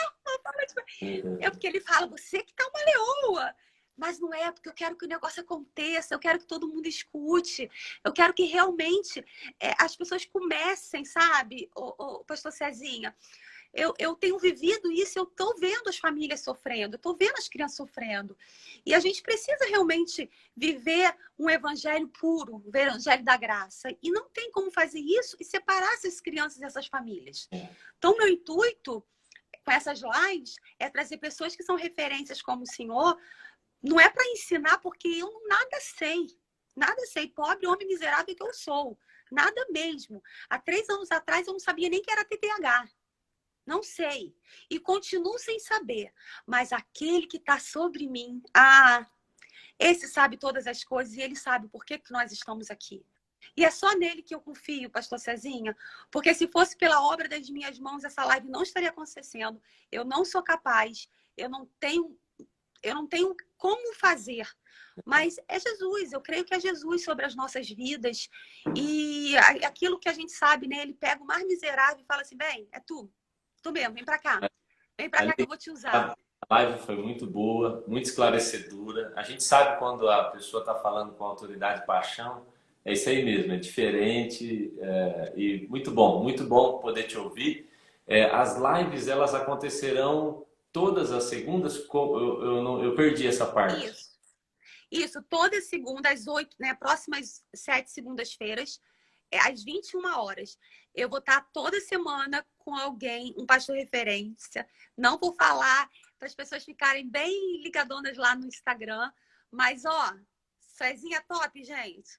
Speaker 1: É porque ele fala, você que tá uma leoa. Mas não é, porque eu quero que o negócio aconteça, eu quero que todo mundo escute, eu quero que realmente as pessoas comecem, sabe, o pastor Cezinha? Eu tenho vivido isso, eu estou vendo as famílias sofrendo, eu estou vendo as crianças sofrendo. E a gente precisa realmente viver um evangelho puro, um evangelho da graça. E não tem como fazer isso e separar essas crianças dessas famílias. Então, meu intuito com essas lives é trazer pessoas que são referências como o senhor. Não é para ensinar, porque eu nada sei. Nada sei. Pobre, homem miserável que eu sou. Nada mesmo. Há 3 anos atrás eu não sabia nem que era TDAH. Não sei. E continuo sem saber. Mas aquele que está sobre mim, esse sabe todas as coisas e ele sabe por que nós estamos aqui. E é só nele que eu confio, pastor Cezinha, porque se fosse pela obra das minhas mãos, essa live não estaria acontecendo. Eu não sou capaz, eu não tenho como fazer. Mas é Jesus, eu creio que é Jesus sobre as nossas vidas. E aquilo que a gente sabe, né? Ele pega o mais miserável e fala assim: bem, é tu mesmo, vem pra cá. Vem pra cá que eu vou te usar.
Speaker 2: a live foi muito boa, muito esclarecedora. A gente sabe quando a pessoa está falando com autoridade e paixão. É isso aí mesmo, é diferente e muito bom poder te ouvir. As lives elas acontecerão todas as segundas. Eu perdi essa parte.
Speaker 1: Isso, toda segunda, às 8, né? Próximas 7 segundas-feiras, às 21 horas. Eu vou estar toda semana com alguém, um pastor referência. Não vou falar para as pessoas ficarem bem ligadonas lá no Instagram. Mas, ó, Cezinha top, gente.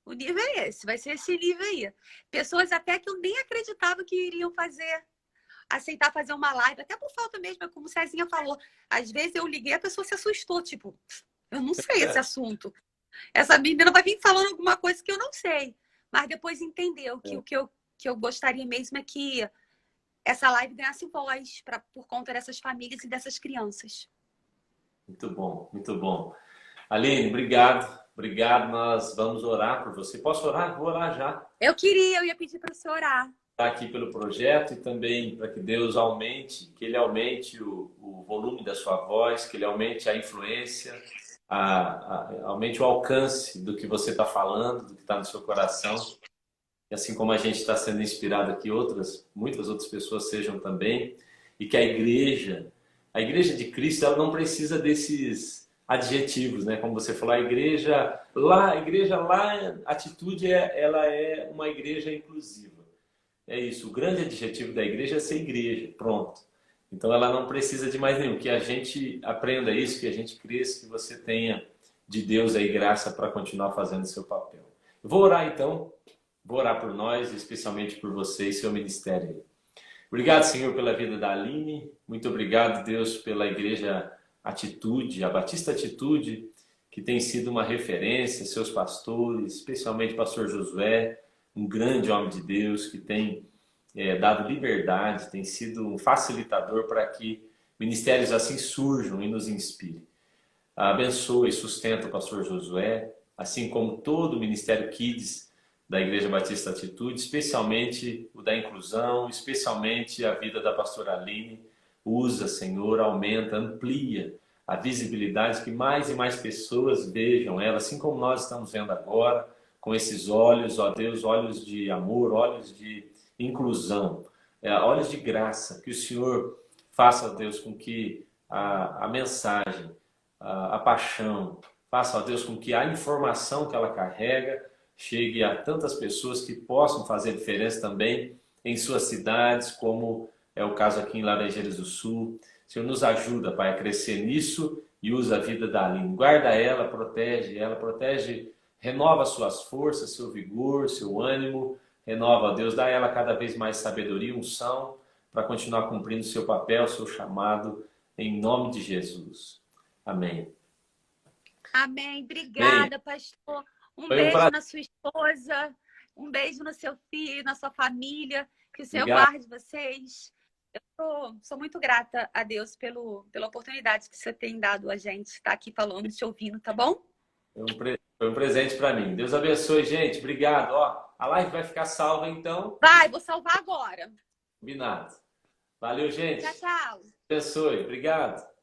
Speaker 1: O nível é esse, vai ser esse nível aí. Pessoas até que eu nem acreditava que iriam aceitar fazer uma live, até por falta mesmo, é como o Cezinha falou. Às vezes eu liguei, a pessoa se assustou, tipo, eu não sei esse assunto. Essa menina vai vir falando alguma coisa que eu não sei. Mas depois entendeu que o que eu gostaria mesmo é que essa live ganhasse voz por conta dessas famílias e dessas crianças.
Speaker 2: Muito bom, muito bom. Aline, obrigado. Obrigado, nós vamos orar por você. Posso orar? Vou orar já.
Speaker 1: Eu ia pedir para você orar.
Speaker 2: Aqui pelo projeto e também para que Deus aumente, que Ele aumente o volume da sua voz, que Ele aumente a influência, aumente o alcance do que você está falando, do que está no seu coração. e assim como a gente está sendo inspirado aqui, muitas outras pessoas sejam também, e que a igreja de Cristo, ela não precisa desses adjetivos, né? Como você falou, a igreja lá, a atitude ela é uma igreja inclusiva. É isso, o grande adjetivo da igreja é ser igreja, pronto. Então ela não precisa de mais nenhum, que a gente aprenda isso, que a gente cresça, que você tenha de Deus aí graça para continuar fazendo o seu papel. Eu vou orar então, vou orar por nós, especialmente por você e seu ministério aí. Obrigado, Senhor, pela vida da Aline. Muito obrigado, Deus, pela igreja Atitude, a Batista Atitude, que tem sido uma referência, seus pastores, especialmente o pastor Josué, um grande homem de Deus que tem dado liberdade, tem sido um facilitador para que ministérios assim surjam e nos inspirem. Abençoe e sustenta o pastor Josué, assim como todo o Ministério Kids da Igreja Batista Atitude, especialmente o da inclusão, especialmente a vida da pastora Aline. Usa, Senhor, aumenta, amplia a visibilidade, que mais e mais pessoas vejam ela, assim como nós estamos vendo agora, com esses olhos, ó Deus, olhos de amor, olhos de inclusão, olhos de graça, que o Senhor faça, Deus, com que a mensagem, a paixão, faça, ó Deus, com que a informação que ela carrega chegue a tantas pessoas que possam fazer diferença também em suas cidades, como é o caso aqui em Laranjeiras do Sul. O Senhor nos ajuda, Pai, a crescer nisso e usa a vida da Aline. Guarda ela, protege, renova suas forças, seu vigor, seu ânimo. Renova, Deus, dá a ela cada vez mais sabedoria, unção, para continuar cumprindo seu papel, seu chamado, em nome de Jesus. Amém.
Speaker 1: Amém. Obrigada, pastor. Um
Speaker 2: Foi um
Speaker 1: beijo
Speaker 2: prazer.
Speaker 1: na sua esposa, um beijo no seu filho, na sua família. Que o Senhor
Speaker 2: Obrigado.
Speaker 1: guarde vocês. Eu sou muito grata a Deus pela oportunidade que você tem dado a gente estar aqui falando, te ouvindo, tá bom?
Speaker 2: Foi um presente para mim. Deus abençoe, gente. Obrigado. Ó, a live vai ficar salva, então.
Speaker 1: Vai, vou salvar agora.
Speaker 2: Combinado. Valeu, gente.
Speaker 1: Tchau, tchau.
Speaker 2: Abençoe. Obrigado.